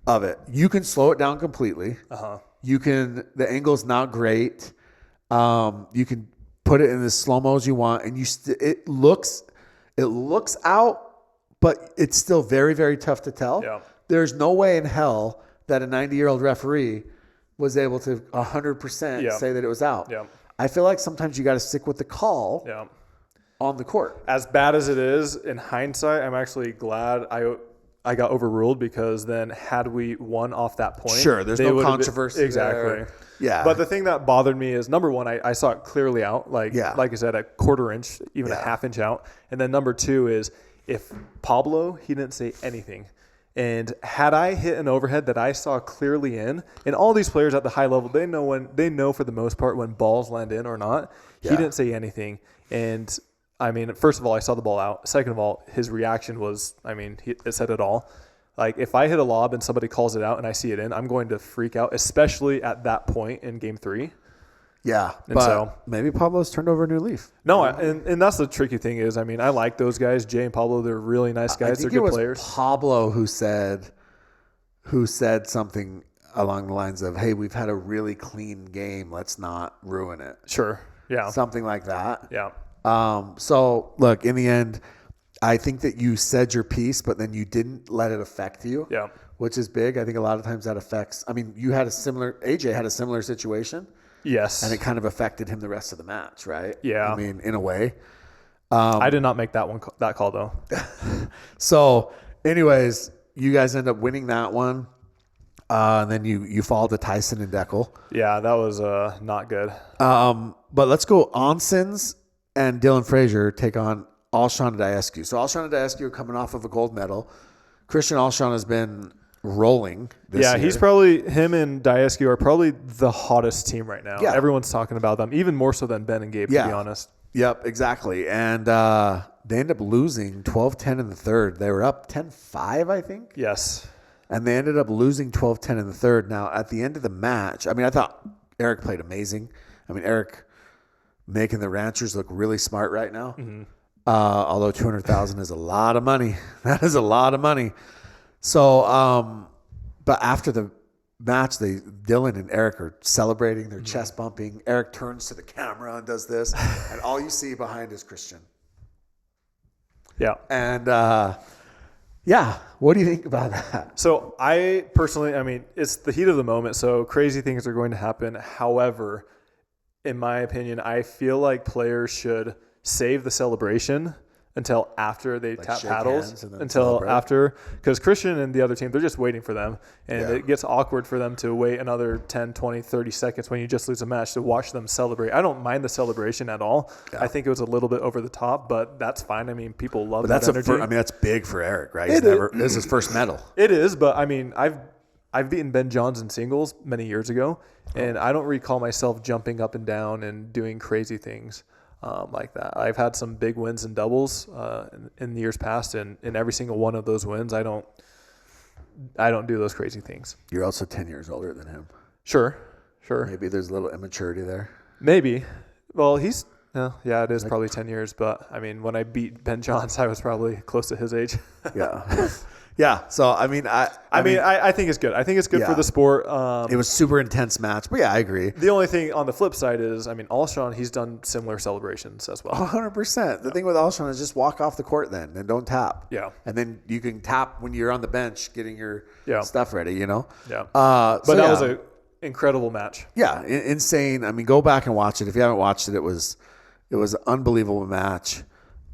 of it. You can slow it down completely. You can. The angle's not great. You can put it in as slow-mo as you want, and it looks out, but it's still very, very tough to tell. Yeah. There's no way in hell that a 90-year-old referee was able to 100% say that it was out. Yeah. I feel like sometimes you got to stick with the call on the court. As bad as it is, in hindsight, I'm actually glad I got overruled, because then had we won off that point, sure, there's no controversy. Exactly. There. Yeah. But the thing that bothered me is, number one, I saw it clearly out, like I said, a quarter inch, even a half inch out. And then number two is, if Pablo, he didn't say anything. And had I hit an overhead that I saw clearly in, and all these players at the high level, they know for the most part when balls land in or not. He didn't say anything. And I mean, first of all, I saw the ball out. Second of all, his reaction was, it said it all. Like, if I hit a lob and somebody calls it out and I see it in, I'm going to freak out, especially at that point in game 3. Yeah, and but so maybe Pablo's turned over a new leaf. No, and that's the tricky thing is, I like those guys, Jay and Pablo. They're really nice guys. They're good players. Pablo who said something along the lines of, "Hey, we've had a really clean game. Let's not ruin it." Sure. Yeah. Something like that. Yeah. So look, in the end, I think that you said your piece, but then you didn't let it affect you. Yeah. Which is big. I think a lot of times that affects. AJ had a similar situation. Yes. And it kind of affected him the rest of the match, right? Yeah. In a way. I did not make that call though. So, anyways, you guys end up winning that one. And then you fall to Tyson and Deckel. Yeah, that was not good. But let's go Onsens and Dylan Frazier take on Alshon Diascu. So Alshon Diascu coming off of a gold medal. Christian Alshon has been rolling this year. He's probably, him and Diascu are probably the hottest team right now. Yeah. Everyone's talking about them, even more so than Ben and Gabe, to be honest. Yep, exactly. And they ended up losing 12-10 in the third. They were up 10-5, I think. Yes. And they ended up losing 12-10 in the third. Now, at the end of the match, I mean, I thought Eric played amazing. I mean, Eric making the Ranchers look really smart right now. Mm-hmm. Although $200,000 is a lot of money. That is a lot of money. So, but after the match, Dylan and Eric are celebrating. They're chest bumping. Eric turns to the camera and does this. And all you see behind is Christian. Yeah. And, what do you think about that? So I personally, I mean, it's the heat of the moment, so crazy things are going to happen. However, in my opinion, I feel like players should save the celebration until after they tap paddles, until after, because Christian and the other team, they're just waiting for them. And it gets awkward for them to wait another 10, 20, 30 seconds when you just lose a match to watch them celebrate. I don't mind the celebration at all. Yeah. I think it was a little bit over the top, but that's fine. I mean, people love that energy. That's big for Eric, right? This is his first medal. It is, but I mean, I've beaten Ben Johns in singles many years ago, and I don't recall myself jumping up and down and doing crazy things like that. I've had some big wins in doubles in the years past, and in every single one of those wins, I don't do those crazy things. You're also 10 years older than him. Sure. Maybe there's a little immaturity there. Maybe. Well, it is probably 10 years, but I mean, when I beat Ben Johns, I was probably close to his age. Yeah. Yeah. So, I mean, I think it's good. I think it's good for the sport. It was super intense match, but I agree. The only thing on the flip side is, I mean, Alshon, he's done similar celebrations as well. 100%. The thing with Alshon is just walk off the court then and don't tap. Yeah. And then you can tap when you're on the bench getting your stuff ready, you know? Yeah. But that was an incredible match. Yeah. Insane. I mean, go back and watch it. If you haven't watched it, it was an unbelievable match.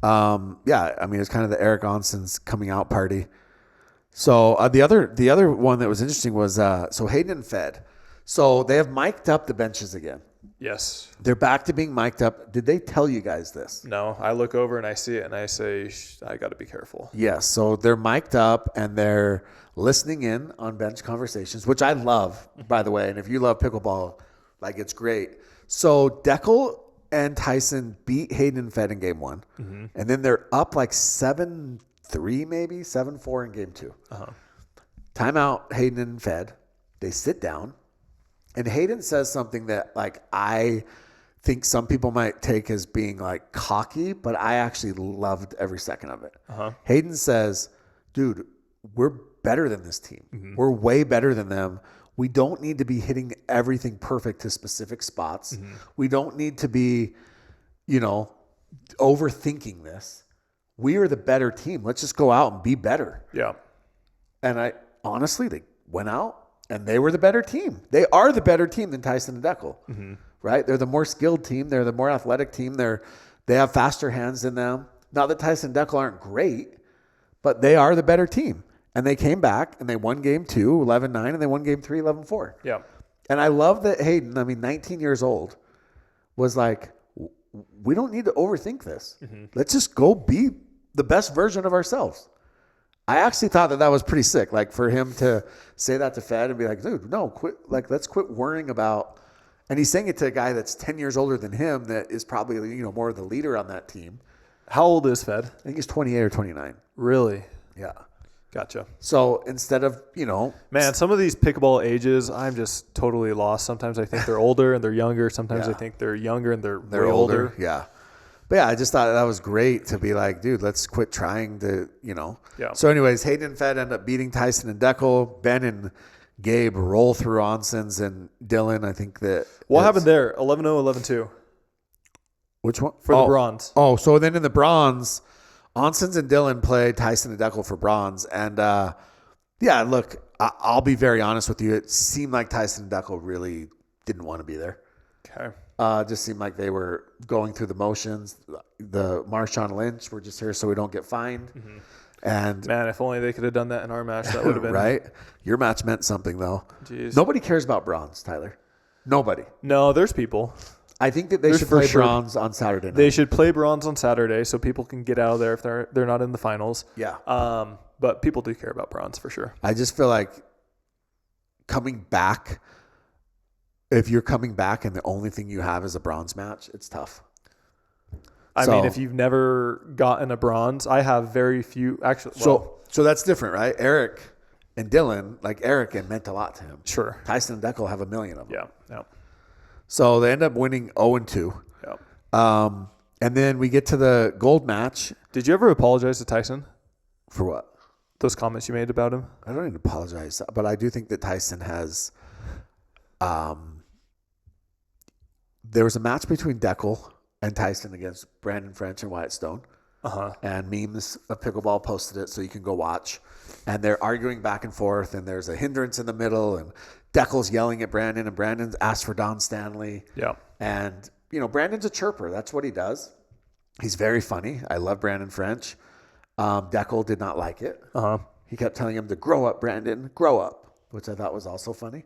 I mean, it's kind of the Eric Onson's coming out party. So the other one that was interesting was so Hayden and Fed. So they have mic'd up the benches again. Yes. They're back to being mic'd up. Did they tell you guys this? No. I look over and I see it and I say, I got to be careful. Yes. So they're mic'd up and they're listening in on bench conversations, which I love, by the way. And if you love pickleball, it's great. So Deckel and Tyson beat Hayden and Fed in game one. Mm-hmm. And then they're up 7-3 maybe, 7-4 in game two. Uh-huh. Timeout, Hayden and Fed. They sit down. And Hayden says something that I think some people might take as being cocky, but I actually loved every second of it. Uh-huh. Hayden says, dude, we're better than this team. Mm-hmm. We're way better than them. We don't need to be hitting everything perfect to specific spots. Mm-hmm. We don't need to be, overthinking this. We are the better team. Let's just go out and be better. Yeah. And they went out and they were the better team. They are the better team than Tyson and Deckel, mm-hmm. right? They're the more skilled team. They're the more athletic team. They have faster hands than them. Not that Tyson and Deckel aren't great, but they are the better team. And they came back and they won game 2, 11-9, and they won game 3, 11-4. Yeah. And I love that Hayden, 19 years old, was we don't need to overthink this. Mm-hmm. Let's just go be the best version of ourselves. I actually thought that was pretty sick. For him to say that to Fed and be dude, no, quit. Let's quit worrying about. And he's saying it to a guy that's 10 years older than him that is probably, more of the leader on that team. How old is Fed? I think he's 28 or 29. Really? Yeah. Gotcha. So instead of, Man, some of these pickleball ages, I'm just totally lost. Sometimes I think they're older and they're younger. Sometimes I think they're younger and they're way older. Yeah. But I just thought that was great to be dude, let's quit trying to, Yeah. So anyways, Hayden and Fed end up beating Tyson and Deckel. Ben and Gabe roll through Onsons and Dylan. I think that. What happened there? 11-0, 11-2. Which one? For the bronze. Oh, so then in the bronze, Onsons and Dylan played Tyson and Deckel for bronze. And look, I'll be very honest with you. It seemed like Tyson and Deckel really didn't want to be there. Okay. Just seemed like they were going through the motions. The Marshawn Lynch, we're just here so we don't get fined. Mm-hmm. And man, if only they could have done that in our match, that would have been right. Your match meant something though. Jeez. Nobody cares about bronze, Tyler. Nobody. No, there's people. I think that they should play bronze on Saturday night. They should play bronze on Saturday so people can get out of there if they're not in the finals. Yeah. But people do care about bronze for sure. I just feel like coming back, if you're coming back and the only thing you have is a bronze match, it's tough. I mean, if you've never gotten a bronze, I have very few actually. So that's different, right? Eric and Dylan, like Eric, it meant a lot to him. Sure. Tyson and Deckel have a million of them. Yeah. So they end up winning 0-2. Yeah. And then we get to the gold match. Did you ever apologize to Tyson? For what? Those comments you made about him? I don't need to apologize, but I do think that Tyson has there was a match between Deckel and Tyson against Brandon French and Wyatt Stone. And Memes of Pickleball posted it so you can go watch. And they're arguing back and forth, and there's a hindrance in the middle, and Deckel's yelling at Brandon, and Brandon's asked for Don Stanley. Yeah. And, Brandon's a chirper. That's what he does. He's very funny. I love Brandon French. Deckel did not like it. He kept telling him to grow up, Brandon, grow up, which I thought was also funny.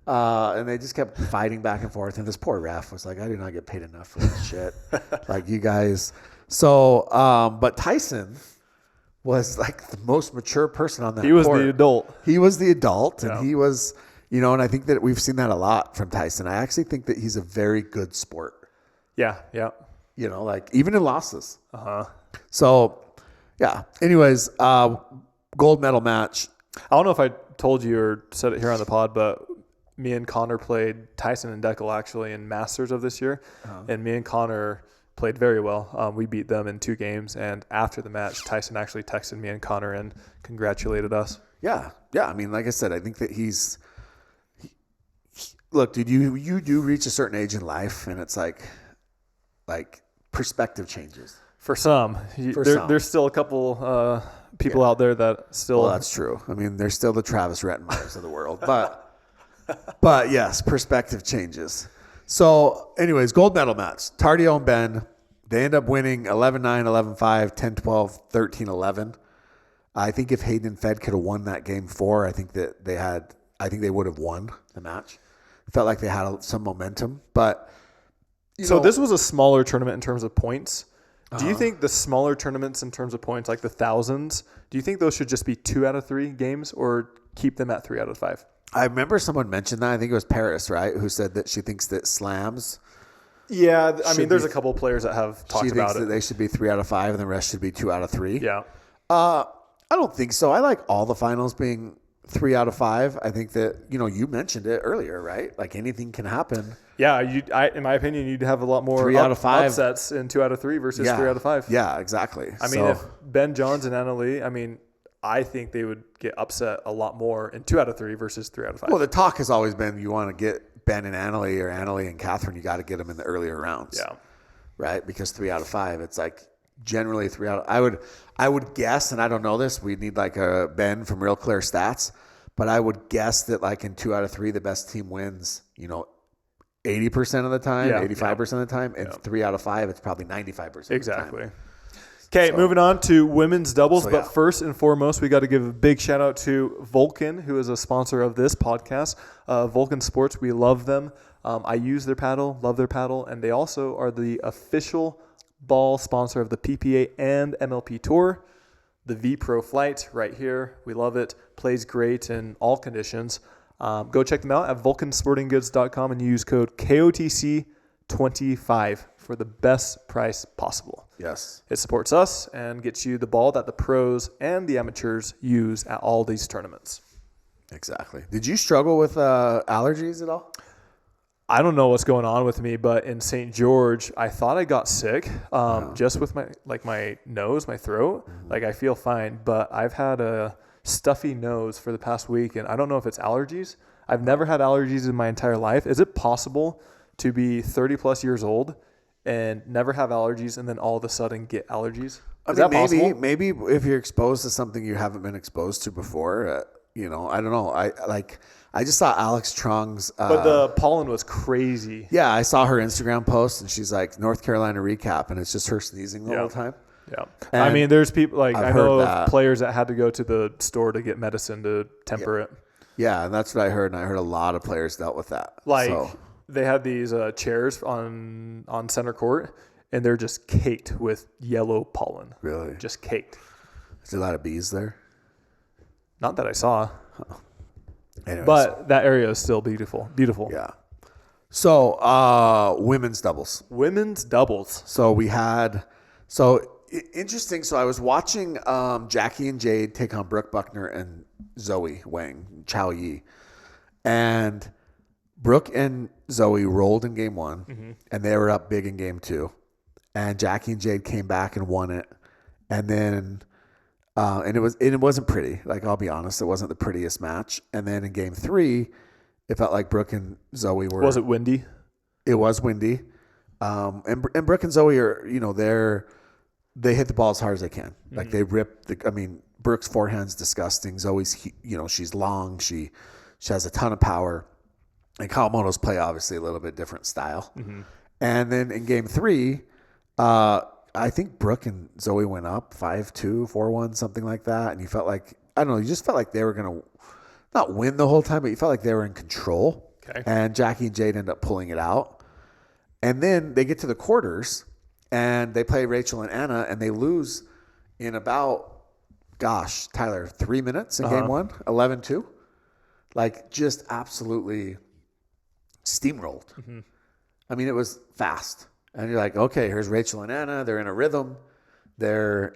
And they just kept fighting back and forth. And this poor ref was like, I do not get paid enough for this shit. Like, you guys. So, but Tyson was like the most mature person on that court. He was the adult. He was the adult. And he was, and I think that we've seen that a lot from Tyson. I actually think that he's a very good sport. Yeah. Like even in losses. So, yeah. Anyways, gold medal match. I don't know if I told you or said it here on the pod, but me and Connor played Tyson and Deckel actually in Masters of this year. And me and Connor played very well. We beat them in 2 games. And after the match, Tyson actually texted me and Connor and congratulated us. Yeah. I mean, like I said, I think that look, dude, you do reach a certain age in life, and it's like perspective changes. For some. There's still a couple people out there that still. Well, that's true. I mean, there's still the Travis Rettenmeyers of the world. But yes, perspective changes. So, anyways, gold medal match. Tardio and Ben, they end up winning 11-9, 11-5, 10-12, 13-11. I think if Hayden and Fed could have won that game 4, I think they would have won the match. Felt like they had some momentum, but so this was a smaller tournament in terms of points. Do you think the smaller tournaments in terms of points, like the thousands, do you think those should just be 2 out of 3 games or keep them at 3 out of 5? I remember someone mentioned that. I think it was Paris, right, who said that she thinks that slams. Yeah, I mean, there's a couple of players that have talked about it. She thinks that they should be 3 out of 5 and the rest should be 2 out of 3. Yeah. I don't think so. I like all the finals being 3 out of 5. I think that, you mentioned it earlier, right? Like anything can happen. Yeah, in my opinion, you'd have a lot more 3 out of 5 upsets in 2 out of 3 versus 3 out of 5. Yeah, exactly. I mean, if Ben Johns and Annalee, I think they would get upset a lot more in 2 out of 3 versus 3 out of 5. Well, the talk has always been you want to get Ben and Annalee or Annalee and Catherine, you got to get them in the earlier rounds. Yeah. Right? Because 3 out of 5, it's like generally 3 out of I would guess, and I don't know this, we'd need like a Ben from Real Clear Stats, but I would guess that like in 2 out of 3, the best team wins, 80% of the time, 85% of the time, and 3 out of 5, it's probably 95% exactly. of the time. Okay, moving on to women's doubles. But first and foremost, we got to give a big shout out to Vulcan, who is a sponsor of this podcast. Vulcan Sports, we love them. I use their paddle, love their paddle, and they also are the official ball sponsor of the PPA and MLP Tour. The V Pro Flight right here, we love it. Plays great in all conditions. Go check them out at vulcansportinggoods.com and use code KOTC25 for the best price possible. Yes. It supports us and gets you the ball that the pros and the amateurs use at all these tournaments. Exactly. Did you struggle with allergies at all? I don't know what's going on with me, but in St. George, I thought I got sick just with my nose, my throat. Mm-hmm. Like I feel fine, but I've had a stuffy nose for the past week, and I don't know if it's allergies. I've never had allergies in my entire life. Is it possible to be 30 plus years old and never have allergies and then all of a sudden get allergies? Is that possible? Maybe if you're exposed to something you haven't been exposed to before, I don't know. I just saw Alex Trung's. But the pollen was crazy. Yeah, I saw her Instagram post and she's like North Carolina recap, and it's just her sneezing the whole time. Yeah. And there's people like I know of players that had to go to the store to get medicine to temper it. Yeah, and that's what I heard, and I heard a lot of players dealt with that. They had these chairs on center court, and they're just caked with yellow pollen. Really? Just caked. Is there a lot of bees there? Not that I saw. Oh. Anyways. But that area is still beautiful. Beautiful. Yeah. So, women's doubles. Women's doubles. So we had, interesting. So I was watching Jackie and Jade take on Brooke Buckner and Zoe Wang, Chao Yi. And Brooke and Zoe rolled in game 1, and they were up big in game 2. And Jackie and Jade came back and won it. And then, and it wasn't pretty. Like, I'll be honest, it wasn't the prettiest match. And then in game 3, it felt like Brooke and Zoe were. Was it windy? It was windy. And Brooke and Zoe are, they hit the ball as hard as they can. Like, they rip Brooke's forehand's disgusting. Zoe's, she's long. She has a ton of power. And Kawamoto's play, obviously, a little bit different style. And then in game 3, I think Brooke and Zoe went up 5-2, 4-1, something like that. And you felt like, I don't know, you just felt like they were going to not win the whole time, but you felt like they were in control. Okay. And Jackie and Jade end up pulling it out. And then they get to the quarters, and they play Rachel and Anna, and they lose in about, Tyler, 3 minutes in game 1, 11-2. Like, just absolutely steamrolled. I mean, it was fast. And you're like, okay, here's Rachel and Anna. They're in a rhythm. They're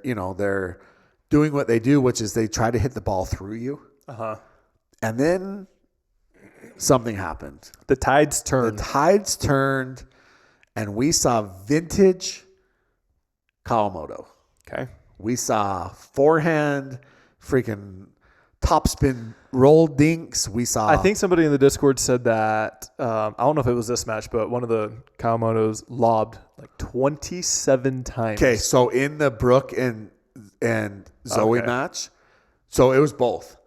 doing what they do, which is they try to hit the ball through you. And then something happened. The tides turned. And we saw vintage Kawamoto. Okay. We saw forehand, freaking topspin roll dinks. We saw. I think somebody in the Discord said that. I don't know if it was this match, but one of the Kawamotos lobbed like 27 times. Okay, so in the Brooke and Zoe match, so it was both.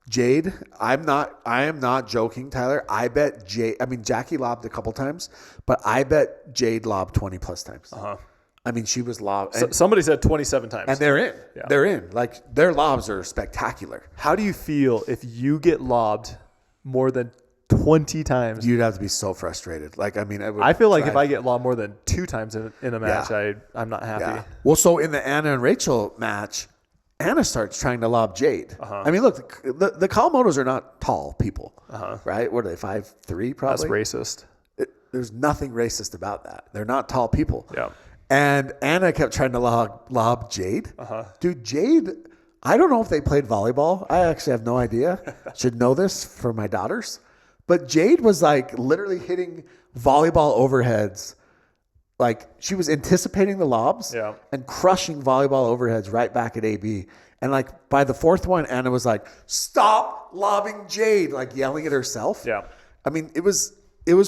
Jade, I am not joking, Tyler. I bet Jackie lobbed a couple times, but I bet Jade lobbed 20 plus times. I mean, she was lobbed. Somebody said 27 times. And they're in. Yeah. They're in. Like, their lobs are spectacular. How do you feel if you get lobbed more than 20 times? You'd have to be so frustrated. Like, I mean, I feel like if I get lobbed more than 2 times in a match, I'm not happy. Yeah. Well, so in the Anna and Rachel match, Anna starts trying to lob Jade. I mean, look, the Kawamotos are not tall people, right? What are they, 5'3" probably? That's racist. There's nothing racist about that. They're not tall people. Yeah. And Anna kept trying to lob Jade. Dude, Jade, I don't know if they played volleyball. I actually have no idea. Should know this for my daughters. But Jade was like literally hitting volleyball overheads. Like, she was anticipating the lobs and crushing volleyball overheads right back at AB. And like by the 4th one, Anna was like, "Stop lobbing Jade," like yelling at herself. Yeah. I mean, it was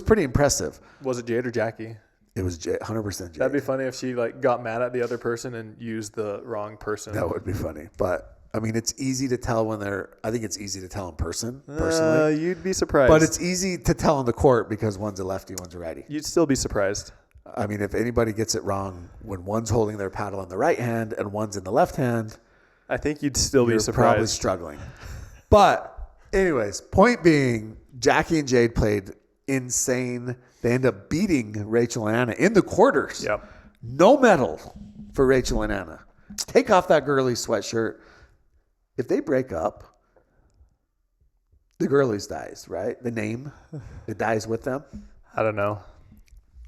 pretty impressive. Was it Jade or Jackie? It was 100% Jade. That'd be funny if she like got mad at the other person and used the wrong person. That would be funny. But I mean, it's easy to tell I think it's easy to tell in person, personally. You'd be surprised. But it's easy to tell on the court because one's a lefty, one's a righty. You'd still be surprised. I mean, if anybody gets it wrong when one's holding their paddle in the right hand and one's in the left hand, I think you'd still be surprised. Probably struggling. But anyways, point being, Jackie and Jade played insane. They end up beating Rachel and Anna in the quarters. Yep. No medal for Rachel and Anna. Take off that girly sweatshirt. If they break up, the girlies dies, right? The name, it dies with them. I don't know.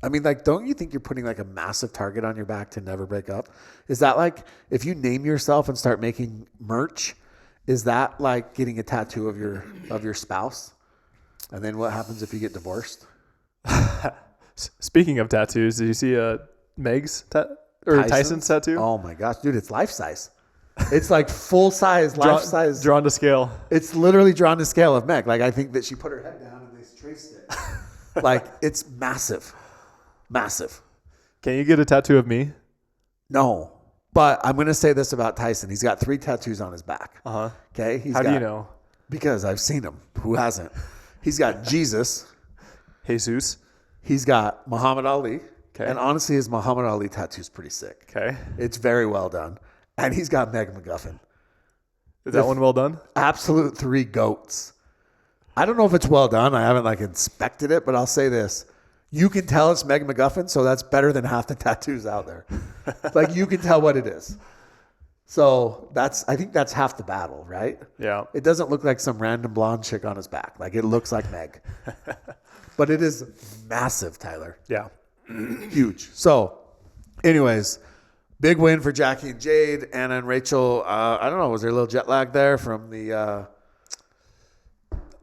I mean, like, don't you think you're putting like a massive target on your back to never break up? Is that like, if you name yourself and start making merch, is that like getting a tattoo of your spouse? And then what happens if you get divorced? Speaking of tattoos, did you see Meg's Tyson's tattoo? Oh my gosh, dude, it's life size. It's like full size, life size. Drawn to scale. It's literally drawn to scale of Meg. Like, I think that she put her head down and they traced it. Like, it's massive. Massive. Can you get a tattoo of me? No. But I'm going to say this about Tyson. He's got 3 tattoos on his back. Okay? How do you know? Because I've seen him. Who hasn't? He's got Jesus. Jesus. He's got Muhammad Ali. Okay. And honestly, his Muhammad Ali tattoo is pretty sick. Okay. It's very well done. And he's got Meg McGuffin. Is that one well done? Absolute 3 goats. I don't know if it's well done. I haven't like inspected it, but I'll say this. You can tell it's Meg McGuffin, so that's better than half the tattoos out there. Like, you can tell what it is. So I think that's half the battle, right? Yeah. It doesn't look like some random blonde chick on his back. Like, it looks like Meg. But it is massive, Tyler. Yeah. Huge. So, anyways, big win for Jackie and Jade. Anna and Rachel, I don't know, was there a little jet lag there from the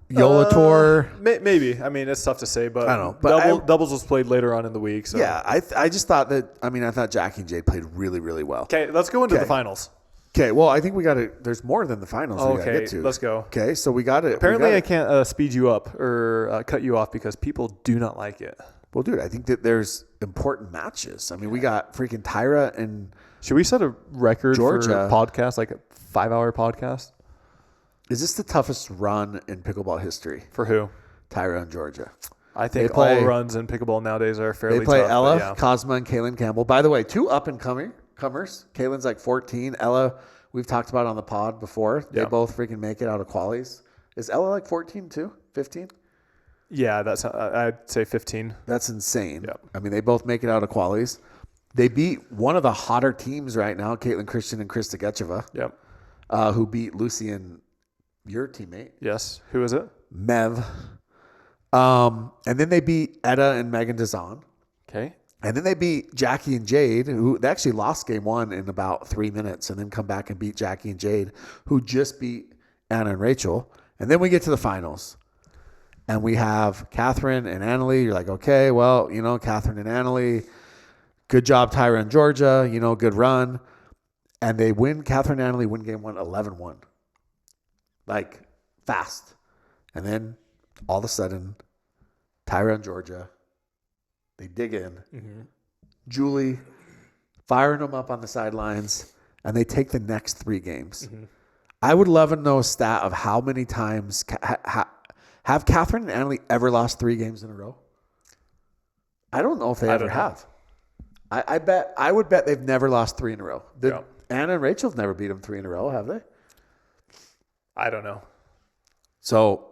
Yola Tour? Maybe. I mean, it's tough to say, but I don't know. But doubles was played later on in the week. So. Yeah, I just thought that, I thought Jackie and Jade played really, really well. Okay, let's go into the finals. Okay, well, I think we got to, there's more than the finals we got to get to. Let's go. Okay, so we got it. Apparently, I can't speed you up or cut you off because people do not like it. Well, dude, I think that there's important matches. I mean, we got freaking Tyra and Should we set a record Jorja for podcast, like a 5-hour podcast? Is this the toughest run in pickleball history? For who? Tyra and Jorja. I think all runs in pickleball nowadays are fairly tough. They play Ella, Cosma, and Kaylin Campbell. By the way, 2 up-and-comers. Kaylin's like 14. Ella, we've talked about on the pod before. They both freaking make it out of qualies. Is Ella like 14 too? 15? Yeah, I'd say 15. That's insane. Yep. I mean, they both make it out of qualies. They beat one of the hotter teams right now, Caitlin Christian and Krista Getcheva. Yep. Who beat Lucy and your teammate. Yes. Who is it? Mev. And then they beat Etta and Megan Dazan. Okay. And then they beat Jackie and Jade, who they actually lost game 1 in about 3 minutes, and then come back and beat Jackie and Jade, who just beat Anna and Rachel. And then we get to the finals. And we have Catherine and Annalie. You're like, okay, well, Catherine and Annalie, good job, Tyra and Jorja, good run. And they win. Catherine and Annalie win game 1 11-1. Like, fast. And then all of a sudden, Tyra and Jorja, they dig in. Mm-hmm. Julie firing them up on the sidelines, and they take the next 3 games. Mm-hmm. I would love to know a stat of how many times have Catherine and Annalie ever lost 3 games in a row? I don't know if they ever have. I would bet they've never lost 3 in a row. Anna and Rachel have never beat them 3 in a row, have they? I don't know. So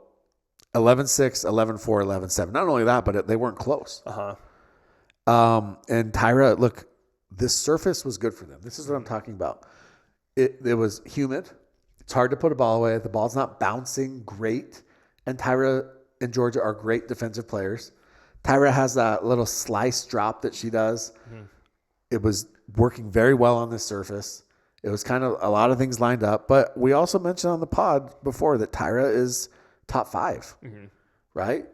11-6, 11-4, 11-7. Not only that, but they weren't close. And Tyra, look, this surface was good for them. This is what I'm talking about. It was humid. It's hard to put a ball away. The ball's not bouncing great. And Tyra and Jorja are great defensive players. Tyra has that little slice drop that she does. Mm-hmm. It was working very well on this surface. It was kind of a lot of things lined up. But we also mentioned on the pod before that Tyra is top 5, right?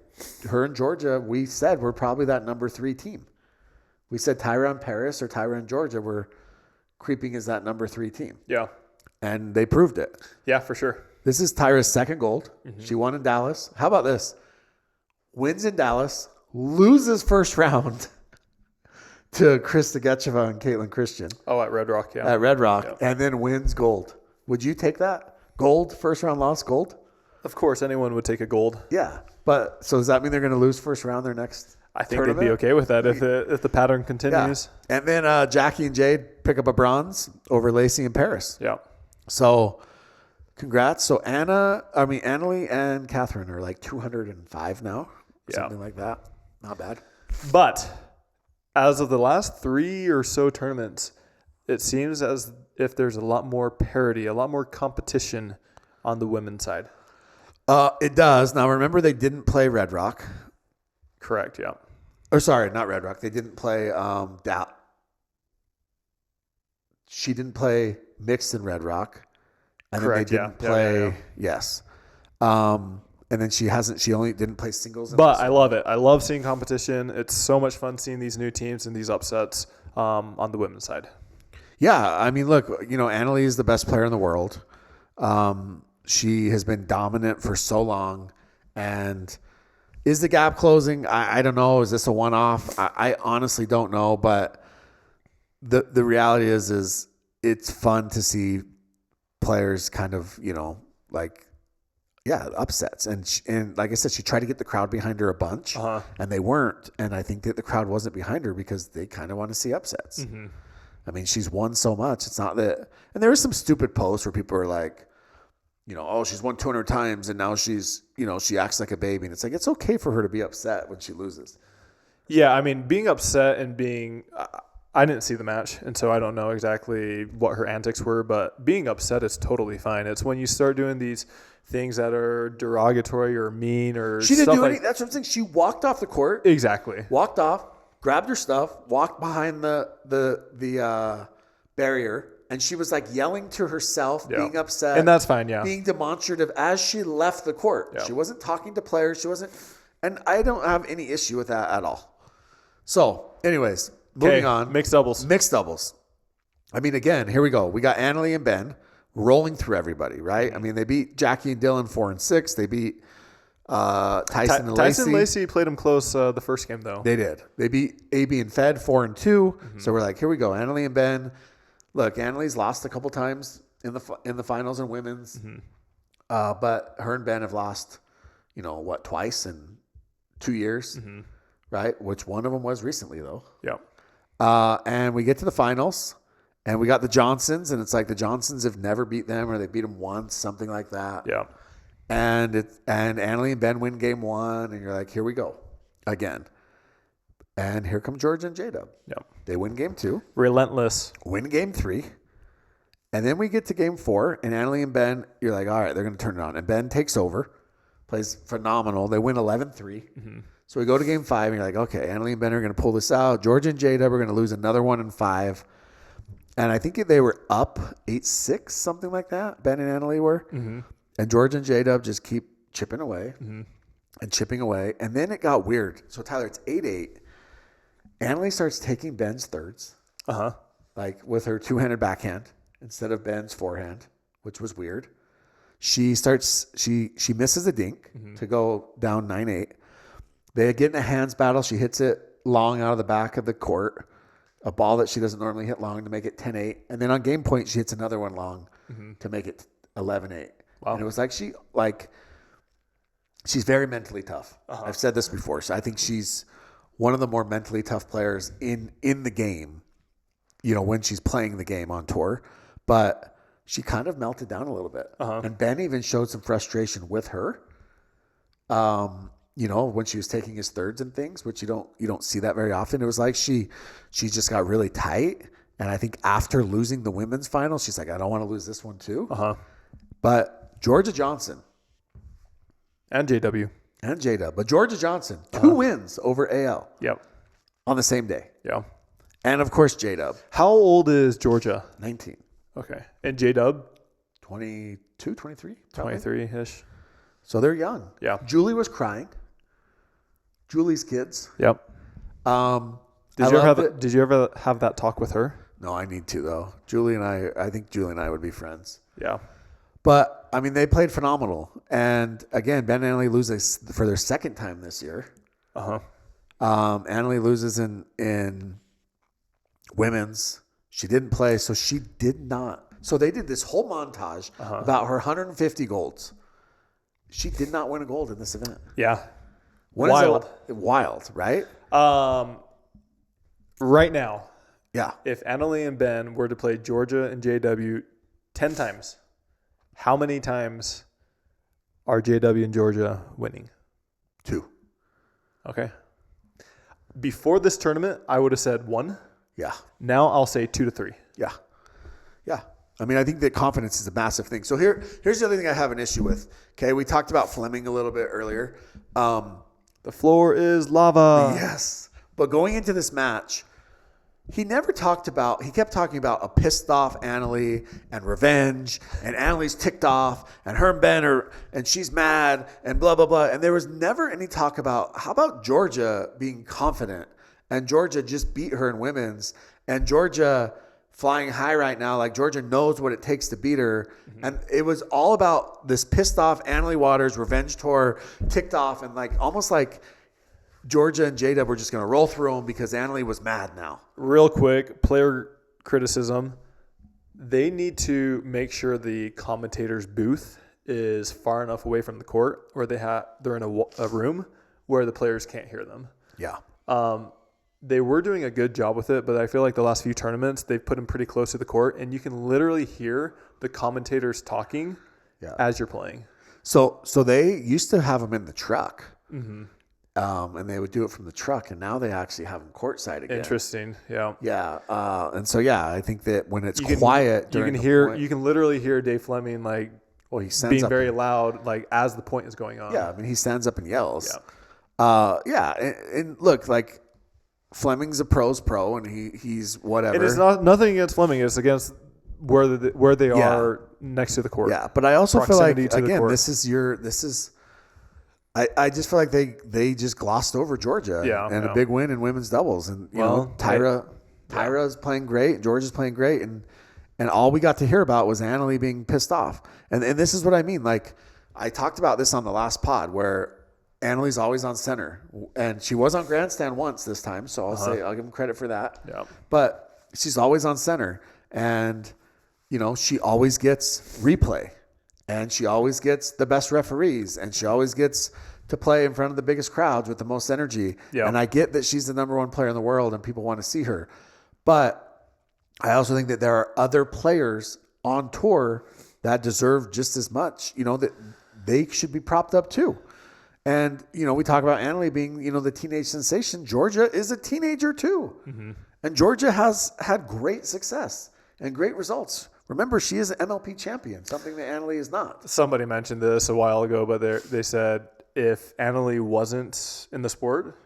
Her and Jorja, we said, were probably that number 3 team. We said Tyra and Paris or Tyra and Jorja were creeping as that number 3 team. Yeah. And they proved it. Yeah, for sure. This is Tyra's 2nd gold. Mm-hmm. She won in Dallas. How about this? Wins in Dallas, loses first round to Krista Getcheva and Caitlin Christian. Oh, at Red Rock, yeah. At Red Rock, and then wins gold. Would you take that? Gold, first round loss, gold? Of course, anyone would take a gold. Yeah. But so does that mean they're going to lose first round their next I think tournament? They'd be okay with that if the pattern continues. Yeah. And then Jackie and Jade pick up a bronze over Lacey and Paris. Yeah. So congrats. So Annalie and Catherine are like 205 now. Something like that. Not bad. But as of the last 3 or so tournaments, it seems as if there's a lot more parity, a lot more competition on the women's side. It does. Now, remember, they didn't play Red Rock. Correct, yeah. Or sorry, not Red Rock. They didn't play She didn't play mixed in Red Rock. And correct, then they didn't play, yes. And then she only didn't play singles. But I love it. I love seeing competition. It's so much fun seeing these new teams and these upsets on the women's side. Yeah, I mean, look, Annalie is the best player in the world. She has been dominant for so long. And is the gap closing? I don't know. Is this a one-off? I honestly don't know. But the reality is it's fun to see players kind of, upsets. And like I said, she tried to get the crowd behind her a bunch, and they weren't. And I think that the crowd wasn't behind her because they kind of want to see upsets. Mm-hmm. I mean, she's won so much. It's not that. And there was some stupid posts where people are like, she's won 200 times and now she's, she acts like a baby. And it's like, it's okay for her to be upset when she loses. Yeah, I mean, being upset and being I didn't see the match, and so I don't know exactly what her antics were, but being upset is totally fine. It's when you start doing these things that are derogatory or mean or she didn't stuff do like anything. That's what I'm saying. She walked off the court. Exactly. Walked off, grabbed her stuff, walked behind the barrier, and she was like yelling to herself, being upset. And that's fine, yeah. Being demonstrative as she left the court. Yeah. She wasn't talking to players. She wasn't, and I don't have any issue with that at all. So, anyways, moving on. Mixed doubles. I mean, again, here we go. We got Annalie and Ben rolling through everybody, right? I mean, they beat Jackie and Dylan 4-6. They beat Tyson and Lacey. Tyson and Lacey played them close the first game, though. They did. They beat AB and Fed 4-2. Mm-hmm. So we're like, here we go. Annalie and Ben. Look, Annalie's lost a couple times in the finals in women's. Mm-hmm. But her and Ben have lost, twice in 2 years. Mm-hmm. Right? Which one of them was recently, though. Yeah. And we get to the finals, and we got the Johnsons, and it's like the Johnsons have never beat them, or they beat them once, something like that. Yeah. And Annalie and Ben win game 1, and you're like, here we go again. And here come Jorja and J-Dub. Yeah. They win game 2. Relentless. Win game 3. And then we get to game 4, and Annalie and Ben, you're like, all right, they're going to turn it on. And Ben takes over, plays phenomenal. They win 11-3. Mm-hmm. So we go to game 5, and you're like, okay, Annalie and Ben are going to pull this out. Jorja and J-Dub are going to lose another one in 5. And I think they were up 8-6, something like that. Ben and Annalie were. Mm-hmm. And Jorja and J-Dub just keep chipping away and chipping away. And then it got weird. So, Tyler, it's 8-8. Annalie starts taking Ben's thirds. Uh-huh. Like with her two-handed backhand instead of Ben's forehand, which was weird. She misses a dink to go down 9-8. They get in a hands battle. She hits it long out of the back of the court, a ball that she doesn't normally hit long to make it 10-8. And then on game point, she hits another one long to make it 11-8. Wow. And it was like she's very mentally tough. Uh-huh. I've said this before. So I think she's one of the more mentally tough players in the game, when she's playing the game on tour. But she kind of melted down a little bit. Uh-huh. And Ben even showed some frustration with her. When she was taking his thirds and things, which you don't see that very often. It was like she just got really tight. And I think after losing the women's final, she's like, I don't want to lose this one too. Uh-huh. But Jorja Johnson. And JW. And J-Dub. But Jorja Johnson, 2 wins over AL. Yep. On the same day. Yeah. And, of course, J-Dub. How old is Jorja? 19. Okay. And J-Dub? 22, 23? 23-ish. So they're young. Yeah. Julie was crying. Julie's kids. Yep. Did you ever have that talk with her? No, I need to, though. I think Julie and I would be friends. Yeah. But, I mean, they played phenomenal. And, again, Ben and Annalie loses for their second time this year. Uh-huh. Annalie loses in women's. She didn't play, so she did not. So they did this whole montage about her 150 golds. She did not win a gold in this event. Yeah. Wild, right? Right now. Yeah. If Annalie and Ben were to play Jorja and JW 10 times, how many times are JW and Jorja winning? 2. Okay. Before this tournament, I would have said 1. Yeah. Now I'll say 2 to 3. Yeah. Yeah. I mean, I think that confidence is a massive thing. So here's the other thing I have an issue with. Okay, we talked about Fleming a little bit earlier. The floor is lava. Yes. But going into this match, he kept talking about a pissed off Annalie and revenge, and Annalie's ticked off, and her and Ben and she's mad, and blah, blah, blah. And there was never any talk about, how about Jorja being confident, and Jorja just beat her in women's, and Jorja flying high right now, like Jorja knows what it takes to beat her. Mm-hmm. And it was all about this pissed off Annalie Waters revenge tour, ticked off, and almost like Jorja and J-Dub were just going to roll through them because Annalie was mad now. Real quick, player criticism. They need to make sure the commentator's booth is far enough away from the court where they're in a room where the players can't hear them. Yeah. They were doing a good job with it, but I feel like the last few tournaments, they've put them pretty close to the court, and you can literally hear the commentators talking as you're playing. So they used to have them in the truck. Mm-hmm. and they would do it from the truck, and now they actually have them courtside again. Interesting. Yeah. Yeah. And so, I think that when it's quiet, you can literally hear Dave Fleming he stands being up very loud, as the point is going on. Yeah. I mean, he stands up and yells. Yeah. And look, Fleming's a pro's pro, and he's whatever. It is nothing against Fleming. It's against where they are next to the court. Yeah. But I also feel like, again, this is. I just feel like they just glossed over Georgia and a big win in women's doubles. And, Tyra's playing great. Georgia's playing great. And all we got to hear about was Annalie being pissed off. And this is what I mean. I talked about this on the last pod where Annalie's always on center. And she was on grandstand once this time. So I'll give him credit for that. Yeah. But she's always on center. And, she always gets replay. And she always gets the best referees, and she always gets to play in front of the biggest crowds with the most energy. Yeah. And I get that she's the number one player in the world and people want to see her. But I also think that there are other players on tour that deserve just as much, that they should be propped up too. And, we talk about Annalie being, the teenage sensation. Georgia is a teenager too. Mm-hmm. And Georgia has had great success and great results. Remember, she is an MLP champion, something that Annalie is not. Somebody mentioned this a while ago, but they said if Annalie wasn't in the sport,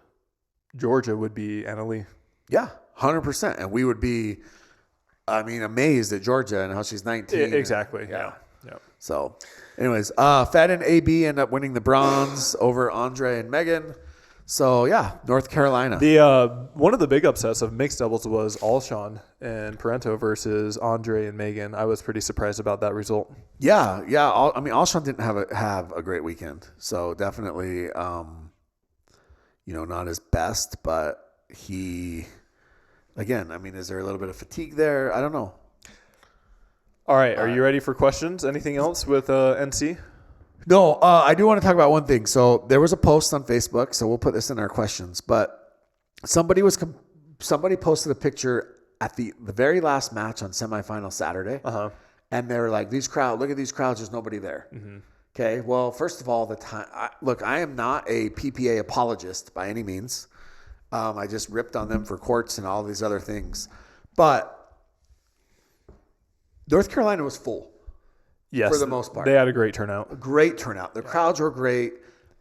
Georgia would be Annalie. Yeah, 100%. And we would be, amazed at Georgia and how she's 19. Exactly. Yeah. So, anyways, Fed and AB end up winning the bronze over Andre and Megan. So, North Carolina. The one of the big upsets of mixed doubles was Alshon and Parenteau versus Andre and Megan. I was pretty surprised about that result. Yeah. Alshon didn't have a great weekend. So, definitely, not his best. But he, again, is there a little bit of fatigue there? I don't know. All right. Are you ready for questions? Anything else with NC? No, I do want to talk about one thing. So there was a post on Facebook, so we'll put this in our questions. But somebody posted a picture at the very last match on semifinal Saturday, and they were like, look at these crowds. There's nobody there. Mm-hmm. Okay, well, first of all, I am not a PPA apologist by any means. I just ripped on them for courts and all these other things, but North Carolina was full. Yes, for the most part. They had a great turnout. The crowds were great.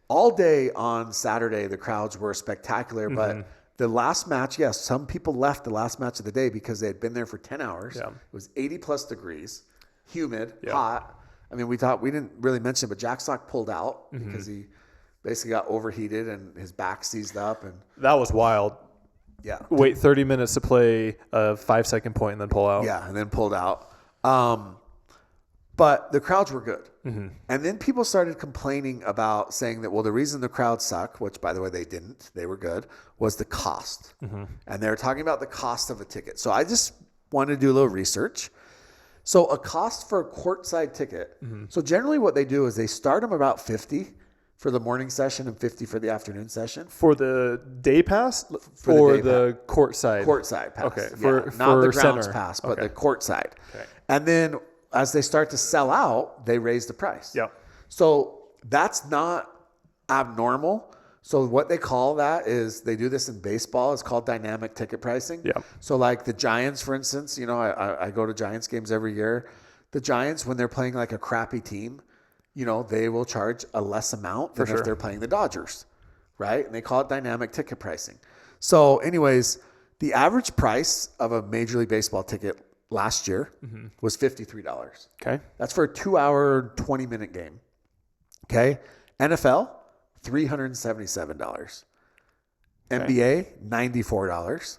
All day on Saturday, the crowds were spectacular. Mm-hmm. But the last match, some people left the last match of the day because they had been there for 10 hours. Yeah. It was 80-plus degrees, humid, hot. We didn't really mention it, but Jack Sock pulled out because he basically got overheated and his back seized up. And that was wild. Yeah. Wait 30 minutes to play a 5-second point and then pull out. Yeah, and then pulled out. But the crowds were good. Mm-hmm. And then people started complaining about saying that, the reason the crowds suck, which, by the way, they didn't, they were good, was the cost. Mm-hmm. And they were talking about the cost of a ticket. So I just wanted to do a little research. So a cost for a courtside ticket. Mm-hmm. So generally what they do is they start them about $50 for the morning session and $50 for the afternoon session. For the day pass or the courtside? Courtside pass. Okay. Not the grounds center. Pass, but the courtside. Okay. And then as they start to sell out, they raise the price. Yeah. So that's not abnormal. So what they call that is, they do this in baseball. It's called dynamic ticket pricing. Yeah. So like the Giants, for instance, I go to Giants games every year. The Giants, when they're playing like a crappy team, they will charge a less amount than if they're playing the Dodgers, right? And they call it dynamic ticket pricing. So anyways, the average price of a Major League Baseball ticket last year was $53. Okay. That's for a 2-hour, 20-minute game. Okay. NFL, $377. Okay. NBA, $94.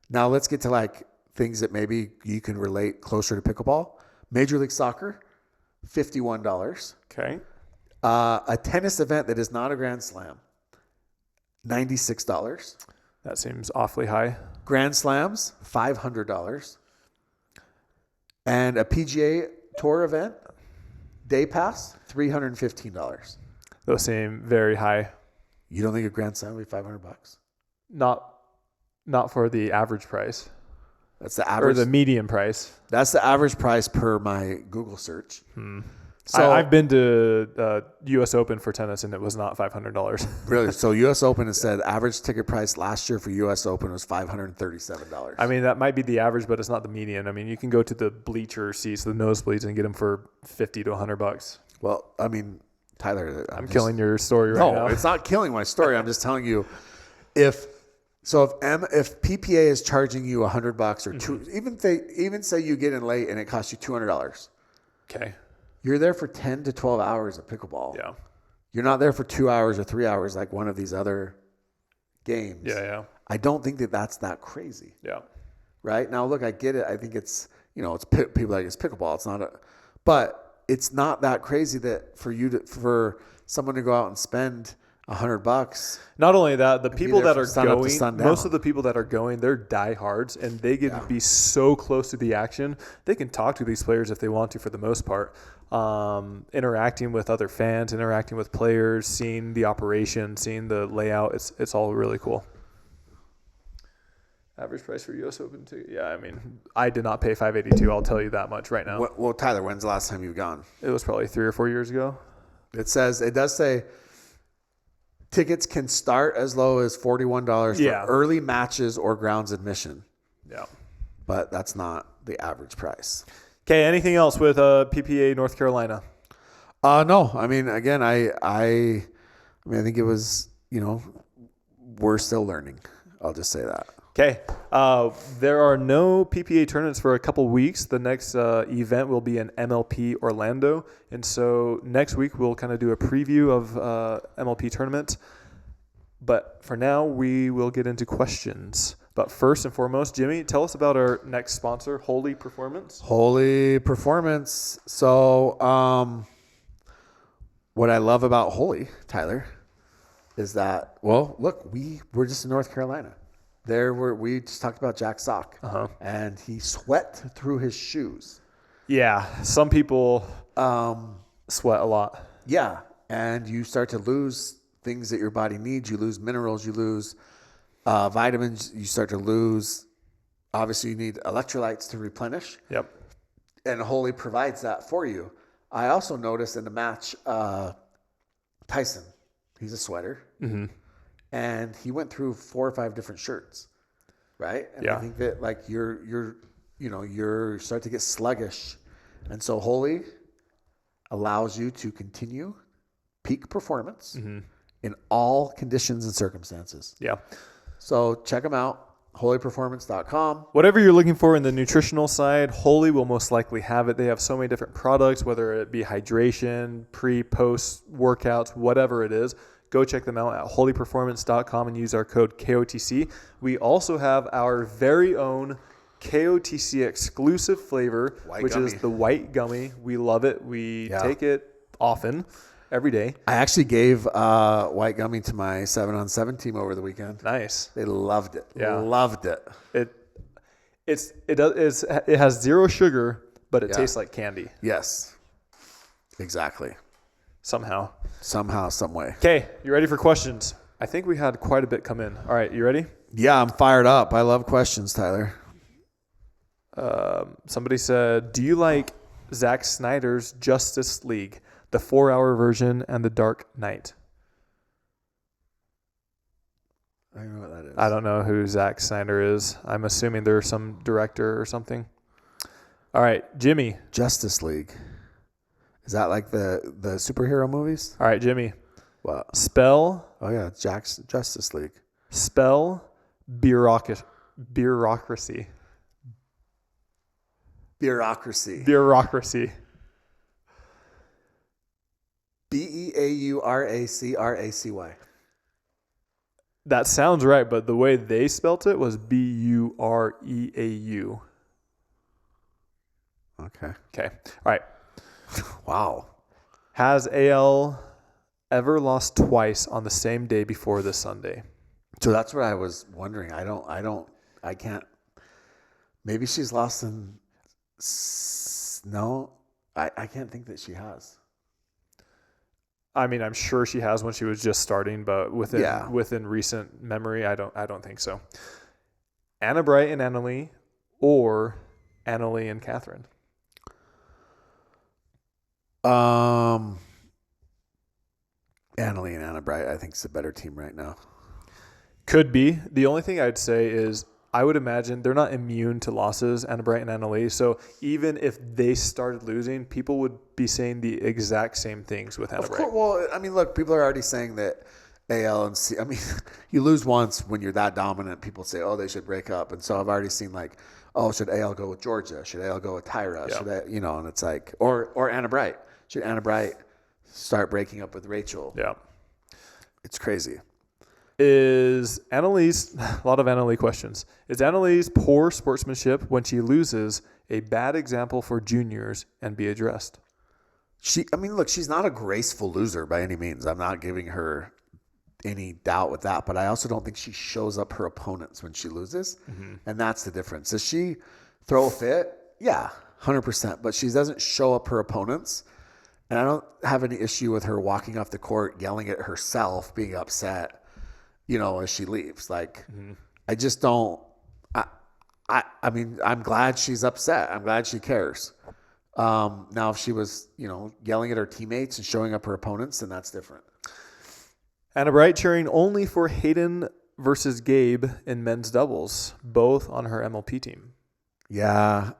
Now let's get to things that maybe you can relate closer to pickleball. Major League Soccer, $51. Okay. A tennis event that is not a Grand Slam, $96. That seems awfully high. Grand Slams, $500. And a PGA Tour event, day pass, $315. Those seem very high. You don't think a Grand Slam would be $500? Not for the average price. That's the average. Or the median price. That's the average price per my Google search. So I've been to U.S. Open for tennis, and it was not $500. Really? So U.S. Open has said average ticket price last year for U.S. Open was $537. I mean, that might be the average, but it's not the median. I mean, you can go to the bleacher seats, the nosebleeds, and get them for $50 to $100. Well, I mean, Tyler, I'm killing your story right now. No, it's not killing my story. I'm just telling you, if PPA is charging you $100 or two, even say you get in late and it costs you $200. Okay. You're there for 10 to 12 hours of pickleball. Yeah. You're not there for 2 hours or 3 hours like one of these other games. Yeah. I don't think that's that crazy. Yeah. Right? Now, look, I get it. I think it's, it's people like it's pickleball. It's not but it's not that crazy that for someone to go out and spend $100. Not only that, the people that are going, most of the people that are going, they're diehards, and they get to be so close to the action. They can talk to these players if they want to, for the most part. Interacting with other fans, interacting with players, seeing the operation, seeing the layout. It's all really cool. Average price for U.S. Open ticket. Yeah, I mean, I did not pay $582. I'll tell you that much right now. Well, Tyler, when's the last time you've gone? It was probably 3 or 4 years ago. It does say tickets can start as low as $41 for early matches or grounds admission. Yeah, but that's not the average price. Okay, anything else with PPA North Carolina? No. I mean, again, I think it was, we're still learning. I'll just say that. Okay. There are no PPA tournaments for a couple weeks. The next event will be in MLP Orlando. And so next week we'll kind of do a preview of MLP tournament. But for now, we will get into questions. But first and foremost, Jimmy, tell us about our next sponsor, Holey Performance. Holey Performance. So what I love about Holey, Tyler, is that, well, look, we're just in North Carolina. We just talked about Jack Sock, and he sweat through his shoes. Yeah, some people sweat a lot. Yeah, and you start to lose things that your body needs. You lose minerals. You lose vitamins. You start to lose. Obviously, you need electrolytes to replenish. Yep. And Holey provides that for you. I also noticed in the match, Tyson, he's a sweater. Mm-hmm. And he went through 4 or 5 different shirts, right? And I think that like you're start to get sluggish. And so Holey allows you to continue peak performance in all conditions and circumstances. Yeah. So check them out, holeyperformance.com. Whatever you're looking for in the nutritional side, Holey will most likely have it. They have so many different products, whether it be hydration, pre, post workouts, whatever it is. Go check them out at holeyperformance.com and use our code KOTC. We also have our very own KOTC exclusive flavor, which is the white gummy. We love it. We take it often, every day. I actually gave white gummy to my 7-on-7 team over the weekend. Nice. They loved it. Yeah. Loved it. It has 0 sugar, but it tastes like candy. Yes. Exactly. Somehow, some way. Okay, you ready for questions? I think we had quite a bit come in. All right, you ready? Yeah, I'm fired up. I love questions, Tyler. Somebody said, do you like Zack Snyder's Justice League, the 4-hour version and the Dark Knight? I don't know what that is. I don't know who Zack Snyder is. I'm assuming there's some director or something. All right, Jimmy. Justice League. Is that like the superhero movies? All right, Jimmy. What? Spell. Oh, yeah, Jack's Justice League. Spell bureaucracy. Bureaucracy. Bureaucracy. BEAURACRACY. That sounds right, but the way they spelt it was BUREAU. Okay. All right. Wow. Has AL ever lost twice on the same day before this Sunday? So that's what I was wondering. I can't. Maybe she's lost in. No, I can't think that she has. I mean, I'm sure she has when she was just starting, but within recent memory, I don't think so. Anna Bright and Annalie, or Annalie and Catherine? Annalie and Anna Bright, I think, is a better team right now. Could be. The only thing I'd say is I would imagine they're not immune to losses, Anna Bright and Annalie. So even if they started losing, people would be saying the exact same things with Anna Bright. Well, I mean, look, people are already saying that AL and C. I mean, you lose once when you're that dominant. People say, oh, they should break up. And so I've already seen like, oh, should AL go with Jorja? Should AL go with Tyra? Yeah. Should I, and it's like, or Anna Bright. Should Anna Bright start breaking up with Rachel? Yeah. It's crazy. Is Annalise, a lot of Annalie questions. Is Annalise poor sportsmanship when she loses a bad example for juniors and be addressed? Look, she's not a graceful loser by any means. I'm not giving her any doubt with that, but I also don't think she shows up her opponents when she loses. Mm-hmm. And that's the difference. Does she throw a fit? Yeah, 100%. But she doesn't show up her opponents. And I don't have any issue with her walking off the court, yelling at herself, being upset, as she leaves. Like, I just don't. I mean, I'm glad she's upset. I'm glad she cares. Now, if she was, yelling at her teammates and showing up her opponents, then that's different. Anna Bright cheering only for Hayden versus Gabe in men's doubles, both on her MLP team. Yeah.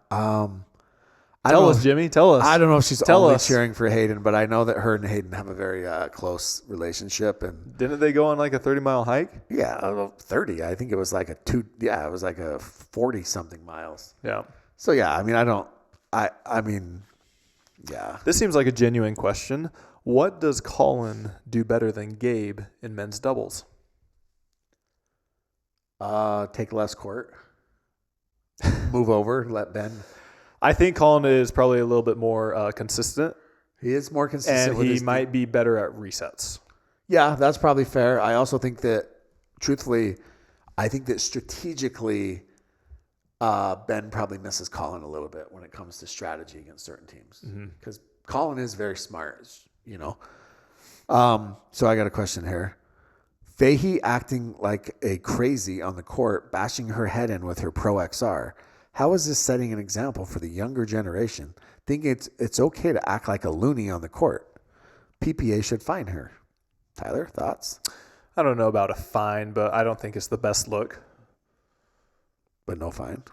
Tell us, Jimmy. Tell us. I don't know if she's only cheering for Hayden, but I know that her and Hayden have a very close relationship. And didn't they go on like a 30-mile hike? Yeah, 30. I think it was like it was like a 40-something miles. Yeah. So, yeah, I mean, yeah. This seems like a genuine question. What does Colin do better than Gabe in men's doubles? Take less court. Move over. Let Ben. I think Colin is probably a little bit more consistent. He is more consistent. And he might be better at resets. Yeah, that's probably fair. I also think that, truthfully, strategically, Ben probably misses Colin a little bit when it comes to strategy against certain teams. Because Colin is very smart, So I got a question here. Fahey acting like a crazy on the court, bashing her head in with her Pro XR. How is this setting an example for the younger generation? Thinking it's okay to act like a loony on the court. PPA should fine her. Tyler, thoughts? I don't know about a fine, but I don't think it's the best look. But no fine?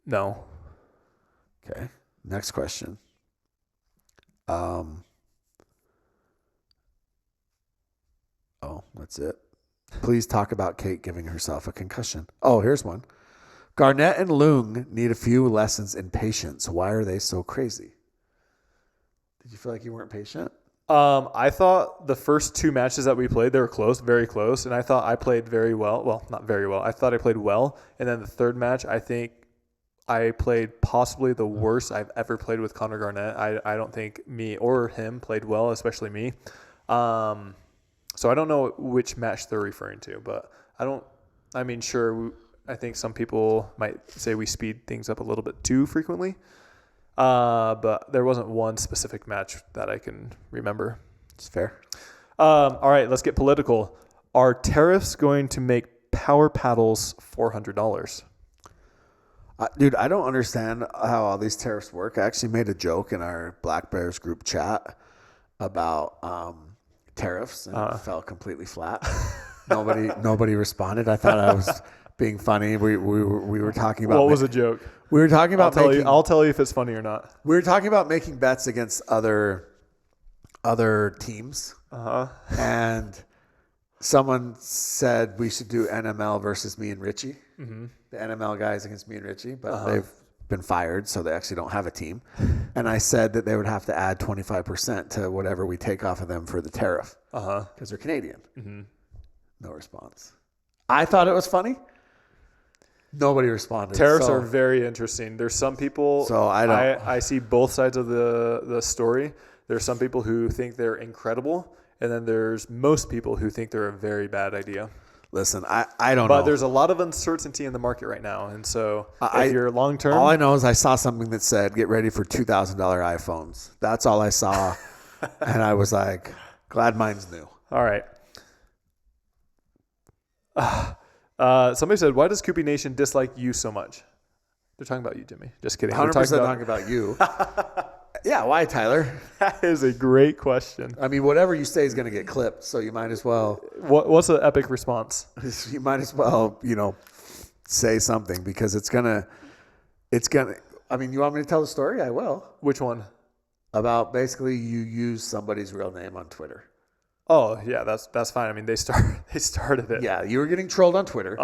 No. Okay. Next question. That's it. Please talk about Kate giving herself a concussion. Oh, here's one. Garnett and Loong need a few lessons in patience. Why are they so crazy? Did you feel like you weren't patient? I thought the first two matches that we played, they were close, very close, and I thought I played very well. Well, not very well. I thought I played well, and then the third match, I think I played possibly the worst I've ever played with Connor Garnett. I don't think me or him played well, especially me. So I don't know which match they're referring to, but I think some people might say we speed things up a little bit too frequently. But there wasn't one specific match that I can remember. It's fair. All right, let's get political. Are tariffs going to make power paddles $400? Dude, I don't understand how all these tariffs work. I actually made a joke in our Black Bears group chat about tariffs, and it fell completely flat. Nobody responded. I thought I was being funny. We were talking about what was a joke? We were talking about I'll tell you if it's funny or not. We were talking about making bets against other teams. And someone said we should do NML versus me and Richie. Mm-hmm. The NML guys against me and Richie, but they've been fired, so they actually don't have a team. And I said that they would have to add 25% to whatever we take off of them for the tariff because they're Canadian. Mm-hmm. No response. I thought it was funny. Nobody responded. Tariffs are very interesting. There's some people. So I see both sides of the story. There's some people who think they're incredible, and then there's most people who think they're a very bad idea. Listen, I don't know. But there's a lot of uncertainty in the market right now, and so if you're long term, all I know is I saw something that said get ready for $2,000 iPhones. That's all I saw, and I was like, glad mine's new. All right. Somebody said, why does Koopy Nation dislike you so much? They're talking about you, Jimmy. Just kidding. 100% talking about you. Yeah, why, Tyler? That is a great question. I mean, whatever you say is going to get clipped, so you might as well. What's an epic response? You might as well, say something because it's gonna. I mean, you want me to tell the story? I will. Which one? About basically you use somebody's real name on Twitter. Oh yeah, that's fine. I mean, they started it. Yeah, you were getting trolled on Twitter.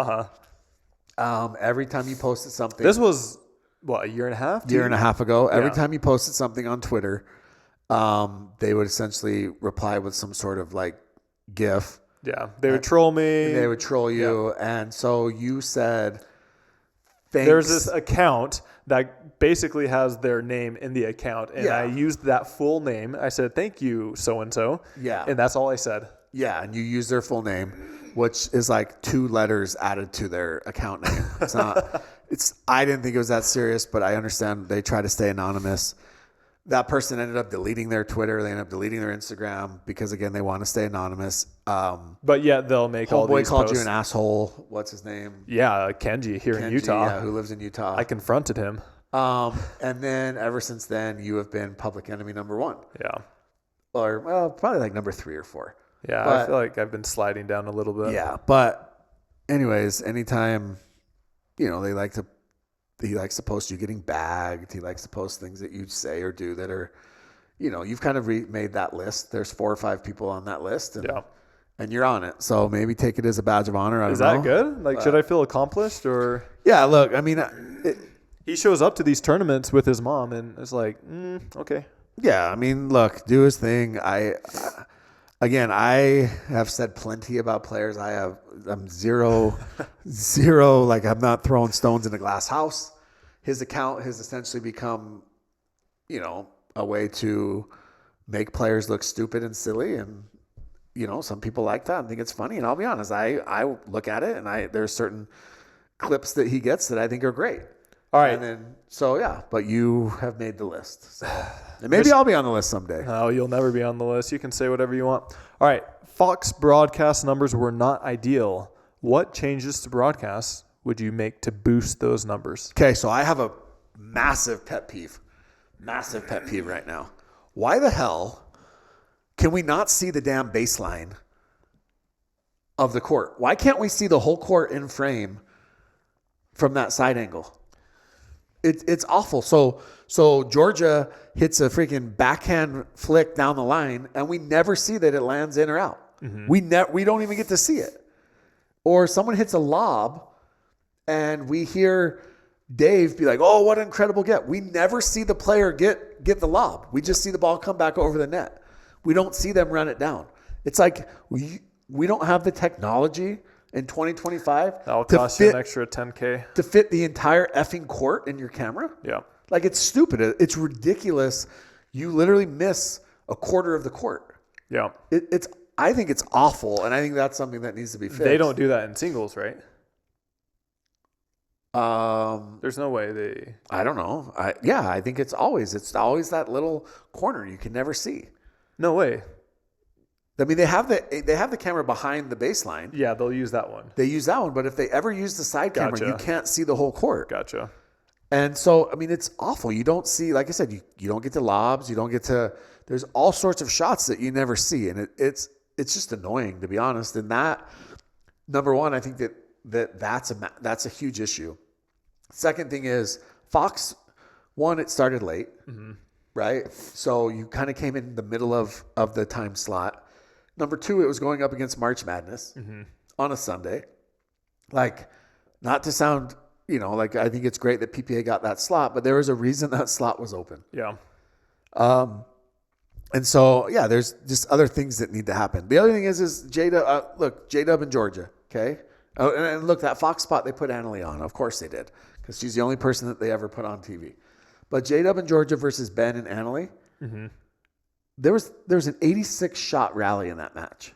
Every time you posted something. This was what, a year and a half? Year and a half ago. Every time you posted something on Twitter, they would essentially reply with some sort of like GIF. Yeah, they would troll me. They would troll you, and so you said, "Thanks." There's this account that basically has their name in the account, and I used that full name. I said, "Thank you, so and so." Yeah, and that's all I said. Yeah, and you use their full name, which is like 2 letters added to their account name. It's not. I didn't think it was that serious, but I understand they try to stay anonymous. That person ended up deleting their Twitter. They ended up deleting their Instagram because, again, they want to stay anonymous. But yet they'll make all these called posts. You an asshole. What's his name? Yeah, Kenji here in Utah. Yeah, who lives in Utah. I confronted him. And then ever since then, you have been public enemy number 1. Yeah. Or, well, probably like number 3 or 4. Yeah, but I feel like I've been sliding down a little bit. Yeah, but anyways, anytime, he likes to post you getting bagged. He likes to post things that you say or do that are, you've kind of made that list. There's 4 or 5 people on that list, and you're on it. So maybe take it as a badge of honor. I don't know. Is that good? Like, should I feel accomplished or? Yeah, look, I mean, he shows up to these tournaments with his mom, and it's like, okay. Yeah, I mean, look, do his thing. Again, I have said plenty about players. I'm zero, like I'm not throwing stones in a glass house. His account has essentially become, a way to make players look stupid and silly. And, some people like that and think it's funny. And I'll be honest, I look at it and there's certain clips that he gets that I think are great. All right. And then, but you have made the list. So. And maybe I'll be on the list someday. No, you'll never be on the list. You can say whatever you want. All right. Fox broadcast numbers were not ideal. What changes to broadcasts would you make to boost those numbers? Okay, so I have a massive pet peeve right now. Why the hell can we not see the damn baseline of the court? Why can't we see the whole court in frame from that side angle? It's awful. So Jorja hits a freaking backhand flick down the line, and we never see that it lands in or out. Mm-hmm. We don't even get to see it. Or someone hits a lob, and we hear Dave be like, "Oh, what an incredible get!" We never see the player get the lob. We just see the ball come back over the net. We don't see them run it down. It's like we don't have the technology in 2025 that'll cost you an extra $10K to fit the entire effing court in your camera. Yeah, like it's stupid. It's ridiculous. You literally miss a quarter of the court. Yeah, I think it's awful, and I think that's something that needs to be fixed. They don't do that in singles, right? There's no way they. I don't know. I think it's always that little corner you can never see. No way. I mean, they have the camera behind the baseline. Yeah, they'll use that one. They use that one, but if they ever use the side camera, you can't see the whole court. Gotcha. And so, I mean, it's awful. You don't see, like I said, you don't get to lobs. You don't get to. There's all sorts of shots that you never see, and it's just annoying, to be honest. And that, number one, I think that's a huge issue. Second thing is Fox. One, it started late, right? So you kind of came in the middle of the time slot. Number two, it was going up against March Madness on a Sunday. Like, not to sound, like I think it's great that PPA got that slot, but there was a reason that slot was open. Yeah. And so, yeah, there's just other things that need to happen. The other thing is J-Dub and Jorja, okay? Oh, and look, that Fox spot, they put Annalie on. Of course they did, because she's the only person that they ever put on TV. But J-Dub and Jorja versus Ben and Annalie, there was an 86-shot rally in that match.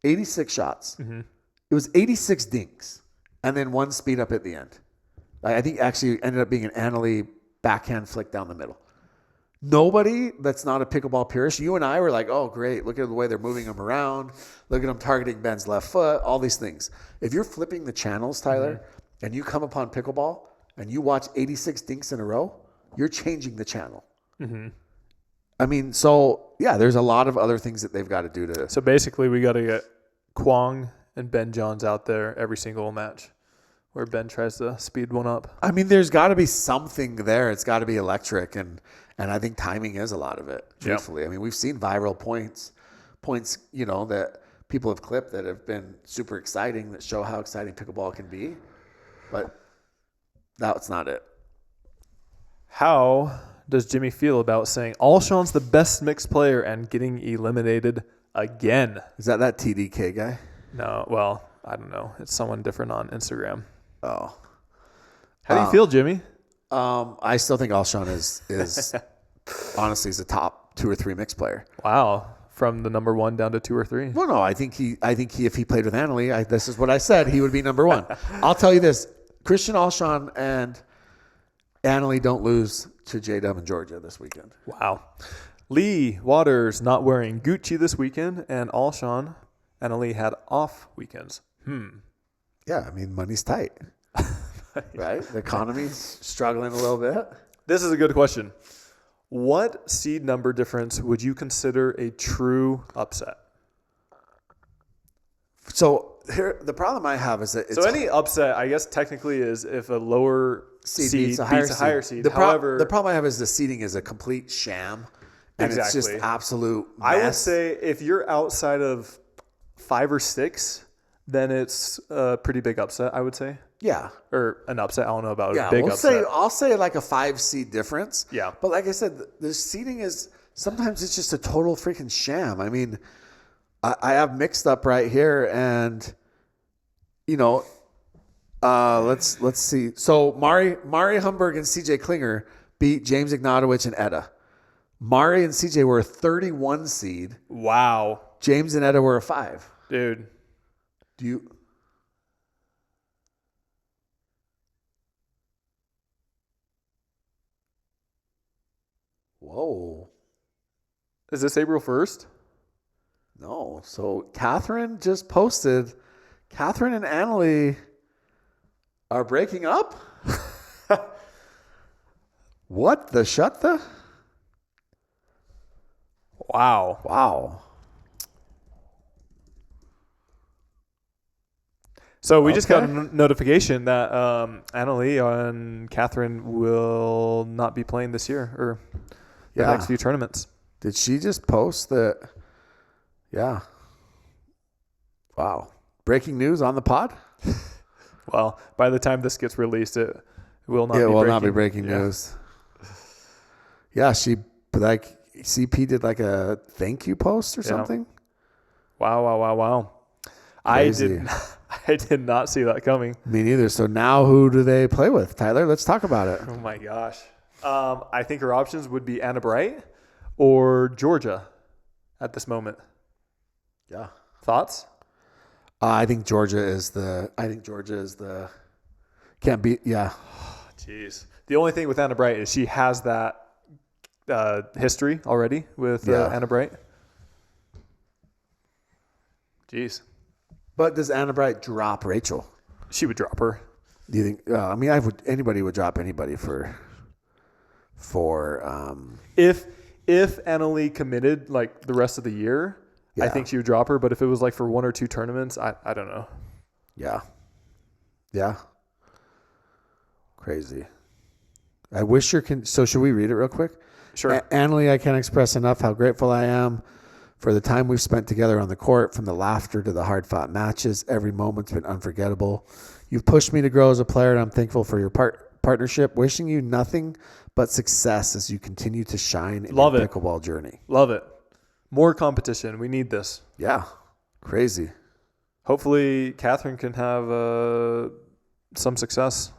86 shots. It was 86 dinks, and then one speed up at the end. I think actually ended up being an Annalie backhand flick down the middle. Nobody that's not a pickleball purist, you and I were like, oh, great, look at the way they're moving them around. Look at them targeting Ben's left foot, all these things. If you're flipping the channels, Tyler, and you come upon pickleball and you watch 86 dinks in a row, you're changing the channel. Mm-hmm. I mean, so yeah, there's a lot of other things that they've got to do to. So basically, we got to get Kwong and Ben Johns out there every single match, where Ben tries to speed one up. I mean, there's got to be something there. It's got to be electric, and I think timing is a lot of it. Truthfully, I mean, we've seen viral points, that people have clipped that have been super exciting, that show how exciting pickleball can be, but that's not it. How does Jimmy feel about saying Alshon's the best mixed player and getting eliminated again? Is that TDK guy? No, well, I don't know. It's someone different on Instagram. Oh. How do you feel, Jimmy? I still think Alshon is honestly is a top 2 or 3 mixed player. Wow. From the number 1 down to 2 or 3? Well, no, I think he if he played with Annalie, this is what I said, he would be number 1. I'll tell you this, Christian Alshon and Annalie don't lose to J-Dub and Jorja this weekend. Wow. Leigh Waters not wearing Gucci this weekend, and Alshon, Annalie had off weekends. Yeah, I mean, money's tight. Right? The economy's struggling a little bit. This is a good question. What seed number difference would you consider a true upset? So here, the problem I have is that it's any upset, I guess technically, is if a lower seed beats a higher seed. The problem I have is the seeding is a complete sham, and it's just absolute mess. I would say if you're outside of 5 or 6, then it's a pretty big upset, I would say. Yeah. Or an upset. I don't know about a big upset. I'll say like a 5 seed difference. Yeah. But like I said, the seeding is sometimes it's just a total freaking sham. I mean, I have mixed up right here, and let's see. So Mari Humberg and CJ Klinger beat James Ignatowicz and Etta. Mari and CJ were a 31 seed. Wow. James and Etta were a 5. Dude. Do you? Whoa. Is this April 1st? No. So Catherine just posted. Catherine and Annalie are breaking up? What the shut the? Wow. So we just got a notification that Annalie and Catherine will not be playing this year or the next few tournaments. Did she just post that? Yeah. Wow. Breaking news on the pod? Well, by the time this gets released, it will not be breaking news. Yeah, she CP did like a thank you post or something. Wow. Crazy. I did not see that coming. Me neither. So now who do they play with? Tyler, let's talk about it. Oh my gosh. I think her options would be Anna Bright or Jorja at this moment. Yeah. Thoughts? I think Jorja is the can't be. Yeah. Jeez. The only thing with Anna Bright is she has that history already with Anna Bright. Jeez. But does Anna Bright drop Rachel? She would drop her. Do you think? Anybody would drop anybody for. If Annalie committed like the rest of the year, I think she would drop her. But if it was like for 1 or 2 tournaments, I don't know. Yeah. Crazy. I wish so should we read it real quick? Sure. Annalie, I can't express enough how grateful I am for the time we've spent together on the court, from the laughter to the hard-fought matches. Every moment's been unforgettable. You've pushed me to grow as a player, and I'm thankful for your partnership. Wishing you nothing but success as you continue to shine in your pickleball journey. Love it. More competition. We need this. Yeah. Crazy. Hopefully, Catherine can have some success.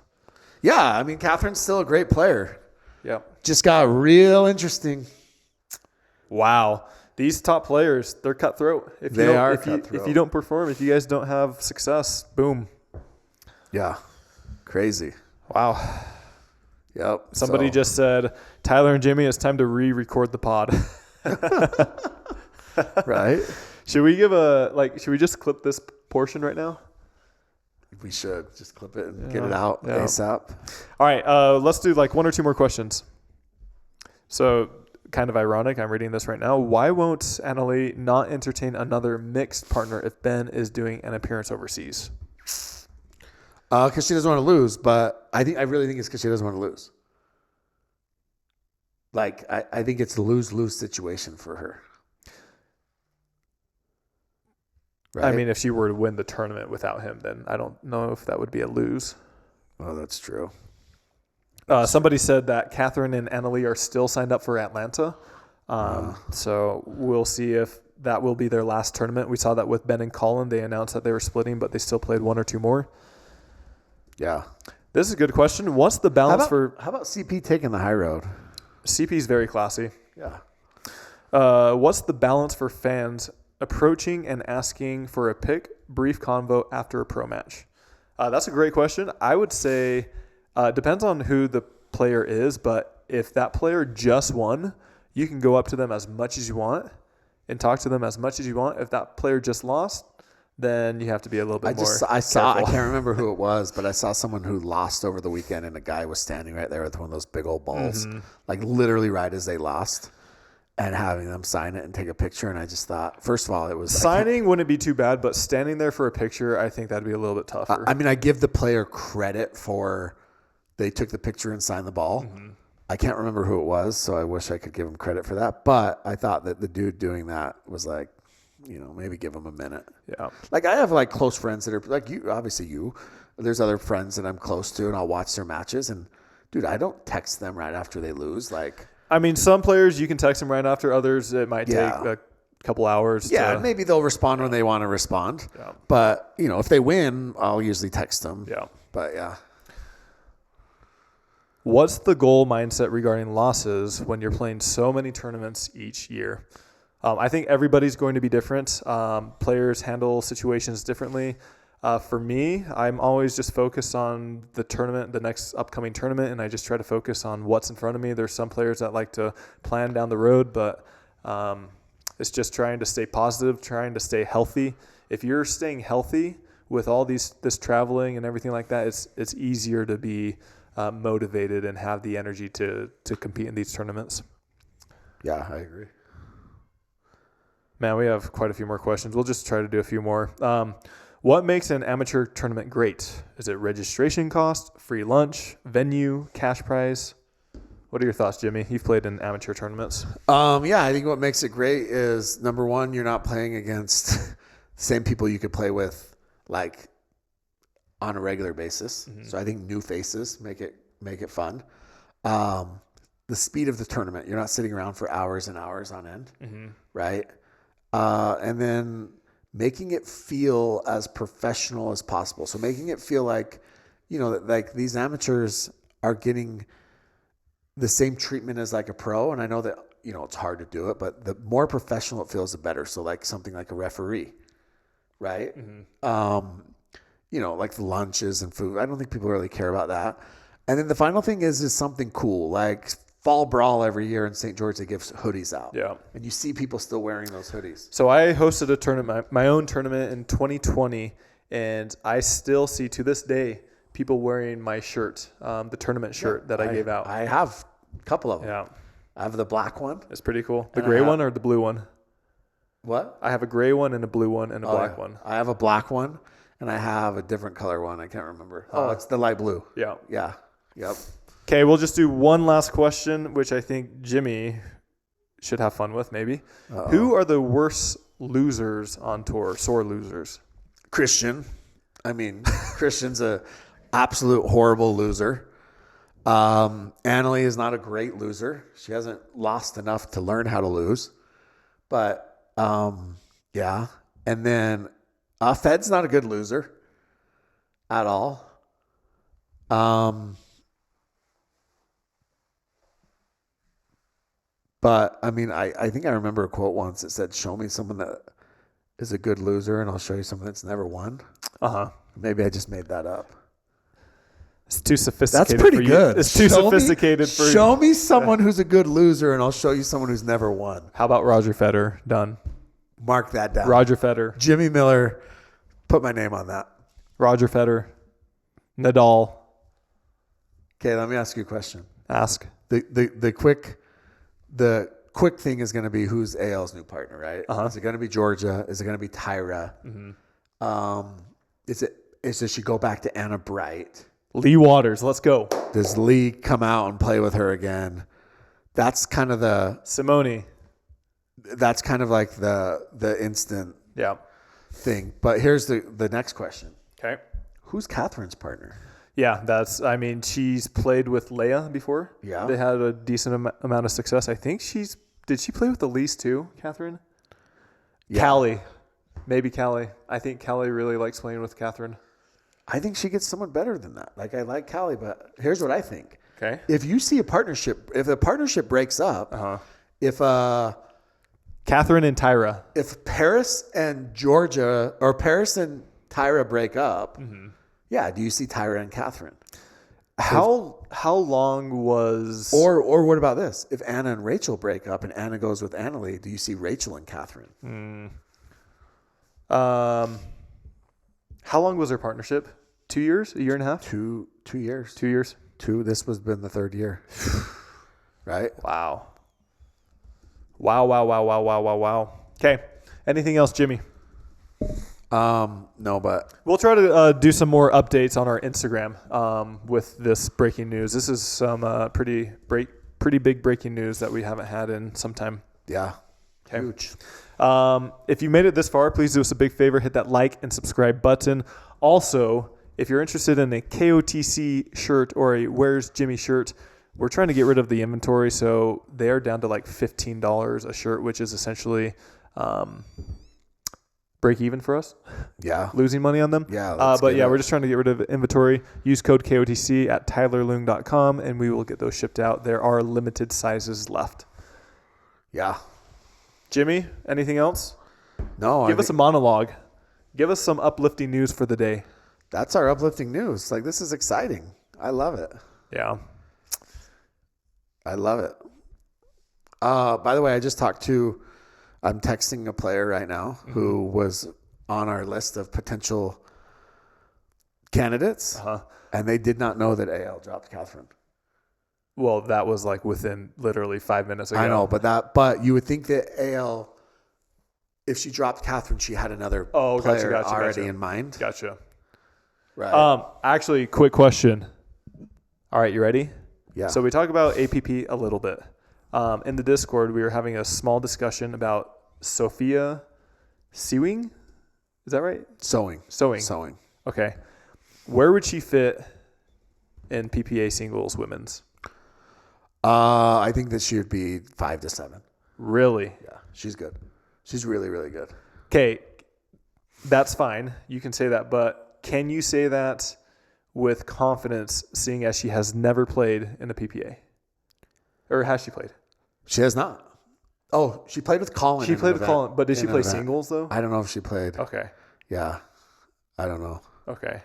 Yeah. I mean, Catherine's still a great player. Yeah. Just got real interesting. Wow. These top players, they're cutthroat. If you don't perform, if you guys don't have success, boom. Yeah. Crazy. Wow. Yep. Somebody just said, Tyler and Jimmy, it's time to re-record the pod. Right? Should we just clip this portion right now? We should just clip it and get it out ASAP. All right. Let's do like 1 or 2 more questions. So kind of ironic. I'm reading this right now. Why won't Annalie not entertain another mixed partner if Ben is doing an appearance overseas? Because she doesn't want to lose, but I really think it's because she doesn't want to lose. Like, I think it's a lose-lose situation for her. Right? I mean, if she were to win the tournament without him, then I don't know if that would be a lose. Oh, that's true. Somebody said that Catherine and Annalie are still signed up for Atlanta. So we'll see if that will be their last tournament. We saw that with Ben and Colin. They announced that they were splitting, but they still played one or two more. Yeah. This is a good question. What's the balance How about CP taking the high road? CP's very classy. Yeah. What's the balance for fans approaching and asking for a brief convo after a pro match? That's a great question. I would say depends on who the player is, but if that player just won, you can go up to them as much as you want and talk to them as much as you want. If that player just lost, then you have to be a little bit more careful. I can't remember who it was, but I saw someone who lost over the weekend, and a guy was standing right there with one of those big old balls, like literally right as they lost, and having them sign it and take a picture. And I just thought, first of all, it was signing wouldn't be too bad, but standing there for a picture, I think that'd be a little bit tougher. I mean, I give the player credit for they took the picture and signed the ball. I can't remember who it was, so I wish I could give him credit for that. But I thought that the dude doing that was like, maybe give him a minute. Yeah. Like, I have like close friends that are like you, obviously you. There's other friends that I'm close to, and I'll watch their matches. And dude, I don't text them right after they lose. Like, I mean, some players you can text them right after. Others it might take a couple hours. Yeah, maybe they'll respond when they want to respond. Yeah. But if they win, I'll usually text them. Yeah. But yeah. What's the goal mindset regarding losses when you're playing so many tournaments each year? I think everybody's going to be different. Players handle situations differently. For me, I'm always just focused on the tournament, the next upcoming tournament, and I just try to focus on what's in front of me. There's some players that like to plan down the road, but it's just trying to stay positive, trying to stay healthy. If you're staying healthy with all this traveling and everything like that, it's easier to be motivated and have the energy to compete in these tournaments. Yeah, I agree. Man, we have quite a few more questions. We'll just try to do a few more. What makes an amateur tournament great? Is it registration cost, free lunch, venue, cash prize? What are your thoughts, Jimmy? You've played in amateur tournaments. Yeah, I think what makes it great is, number one, you're not playing against the same people you could play with like on a regular basis. So I think new faces make it fun. The speed of the tournament, you're not sitting around for hours and hours on end, right? And then making it feel as professional as possible. So making it feel like, like these amateurs are getting the same treatment as like a pro. And I know that, it's hard to do it, but the more professional it feels, the better. So like something like a referee, right? Like the lunches and food. I don't think people really care about that. And then the final thing is something cool, like Fall Brawl every year in St. George, they give hoodies out. Yeah. And you see people still wearing those hoodies. So I hosted a tournament, my own tournament in 2020, and I still see to this day people wearing my shirt, the tournament shirt that I gave out. I have a couple of them. Yeah. I have the black one. It's pretty cool. The gray one or the blue one? What? I have a gray one and a blue one and a black one. I have a black one, and I have a different color one. I can't remember. It's the light blue. Yeah. Yeah. Yep. Okay, we'll just do one last question, which I think Jimmy should have fun with, maybe. Who are the worst losers on tour, sore losers? Christian. I mean, Christian's a absolute horrible loser. Annalie is not a great loser. She hasn't lost enough to learn how to lose. But, yeah. And then Fed's not a good loser at all. But, I mean, I think I remember a quote once that said, show me someone that is a good loser, and I'll show you someone that's never won. Maybe I just made that up. It's too sophisticated. That's pretty for you. good. It's too sophisticated for you. Show me someone who's a good loser, and I'll show you someone who's never won. How about Roger Federer? Done. Mark that down. Roger Federer. Jimmy Miller. Put my name on that. Roger Federer. Nadal. Okay, let me ask you a question. Ask. The quick the quick thing is going to be who's AL's new partner, right? Is it going to be Jorja? Is it going to be Tyra? Does she go back to Anna Bright? Leigh Waters, let's go. Does Leigh come out and play with her again? That's kind of the Simone. That's kind of like the instant thing. But here's the next question. Okay. Who's Catherine's partner? Yeah, she's played with Leia before. Yeah. They had a decent amount of success. I think did she play with the Lees too, Catherine? Yeah. Callie. Maybe Callie. I think Callie really likes playing with Catherine. I think she gets someone better than that. Like, I like Callie, but here's what I think. Okay. If you see if the partnership breaks up, if Catherine and Tyra. If Paris and Jorja or Paris and Tyra break up, do you see Tyra and Catherine? How long was or what about this? If Anna and Rachel break up and Anna goes with Annalie, do you see Rachel and Catherine? How long was their partnership? 2 years? A year and a half? 2 years. 2 years. This has been the third year. Right? Wow. Okay. Anything else, Jimmy? No, but we'll try to do some more updates on our Instagram with this breaking news. This is some pretty big breaking news that we haven't had in some time. Yeah. Okay. Huge. If you made it this far, please do us a big favor. Hit that like and subscribe button. Also, if you're interested in a KOTC shirt or a Where's Jimmy shirt, we're trying to get rid of the inventory. So they're down to like $15 a shirt, which is essentially break even for us. Yeah. Losing money on them. Yeah. We're just trying to get rid of inventory. Use code KOTC at tyler.loong.com and we will get those shipped out. There are limited sizes left. Yeah. Jimmy, anything else? No. Give us a monologue. Give us some uplifting news for the day. That's our uplifting news. Like, this is exciting. I love it. Yeah. I love it. By the way, I'm texting a player right now who was on our list of potential candidates, and they did not know that AL dropped Catherine. Well, that was like within literally 5 minutes ago. I know, but you would think that AL, if she dropped Catherine, she had another player already in mind. Gotcha. Right. Actually, quick question. All right, you ready? Yeah. So we talk about APP a little bit. In the Discord, we were having a small discussion about Sophia Sewing. Is that right? Sewing. Okay. Where would she fit in PPA singles women's? I think that she would be 5 to 7. Really? Yeah. She's good. She's really, really good. Okay. That's fine. You can say that, but can you say that with confidence, seeing as she has never played in the PPA? Or has she played? She has not. Oh, she played with Colin. She played with Colin, but did she play singles though? I don't know if she played. Okay. Yeah. I don't know. Okay.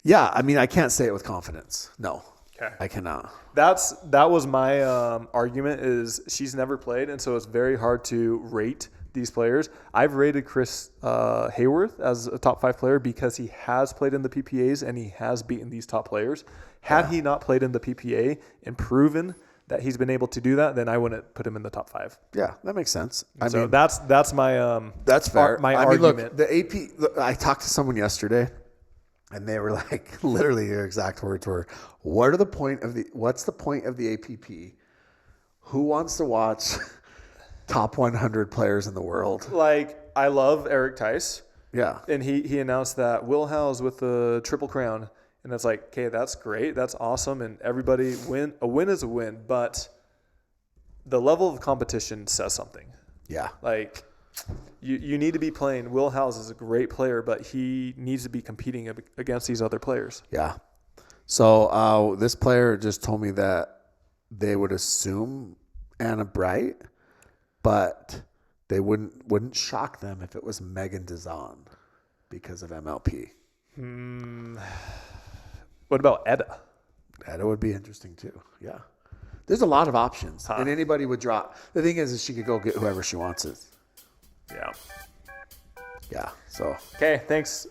Yeah, I mean, I can't say it with confidence. No. Okay. I cannot. That was my argument is she's never played, and so it's very hard to rate these players. I've rated Chris Hayworth as a top 5 player because he has played in the PPAs and he has beaten these top players. Had he not played in the PPA and proven that he's been able to do that, then I wouldn't put him in the top 5. Yeah, that makes sense. I mean, that's my that's fair. My argument. Look, the AP. I talked to someone yesterday, and they were like, literally, their exact words were, "What's the point of the APP? Who wants to watch top 100 players in the world?" Like, I love Eric Tice. Yeah, and he announced that Will Howes with the Triple Crown. And it's like, okay, that's great. That's awesome. And everybody a win is a win. But the level of competition says something. Yeah. Like, you need to be playing. Will Howes is a great player, but he needs to be competing against these other players. Yeah. So this player just told me that they would assume Anna Bright, but they wouldn't shock them if it was Megan Dazan because of MLP. What about Edda? Edda would be interesting too. Yeah. There's a lot of options. And anybody would drop. The thing is she could go get whoever she wants it. Yeah. Yeah. So. Okay. Thanks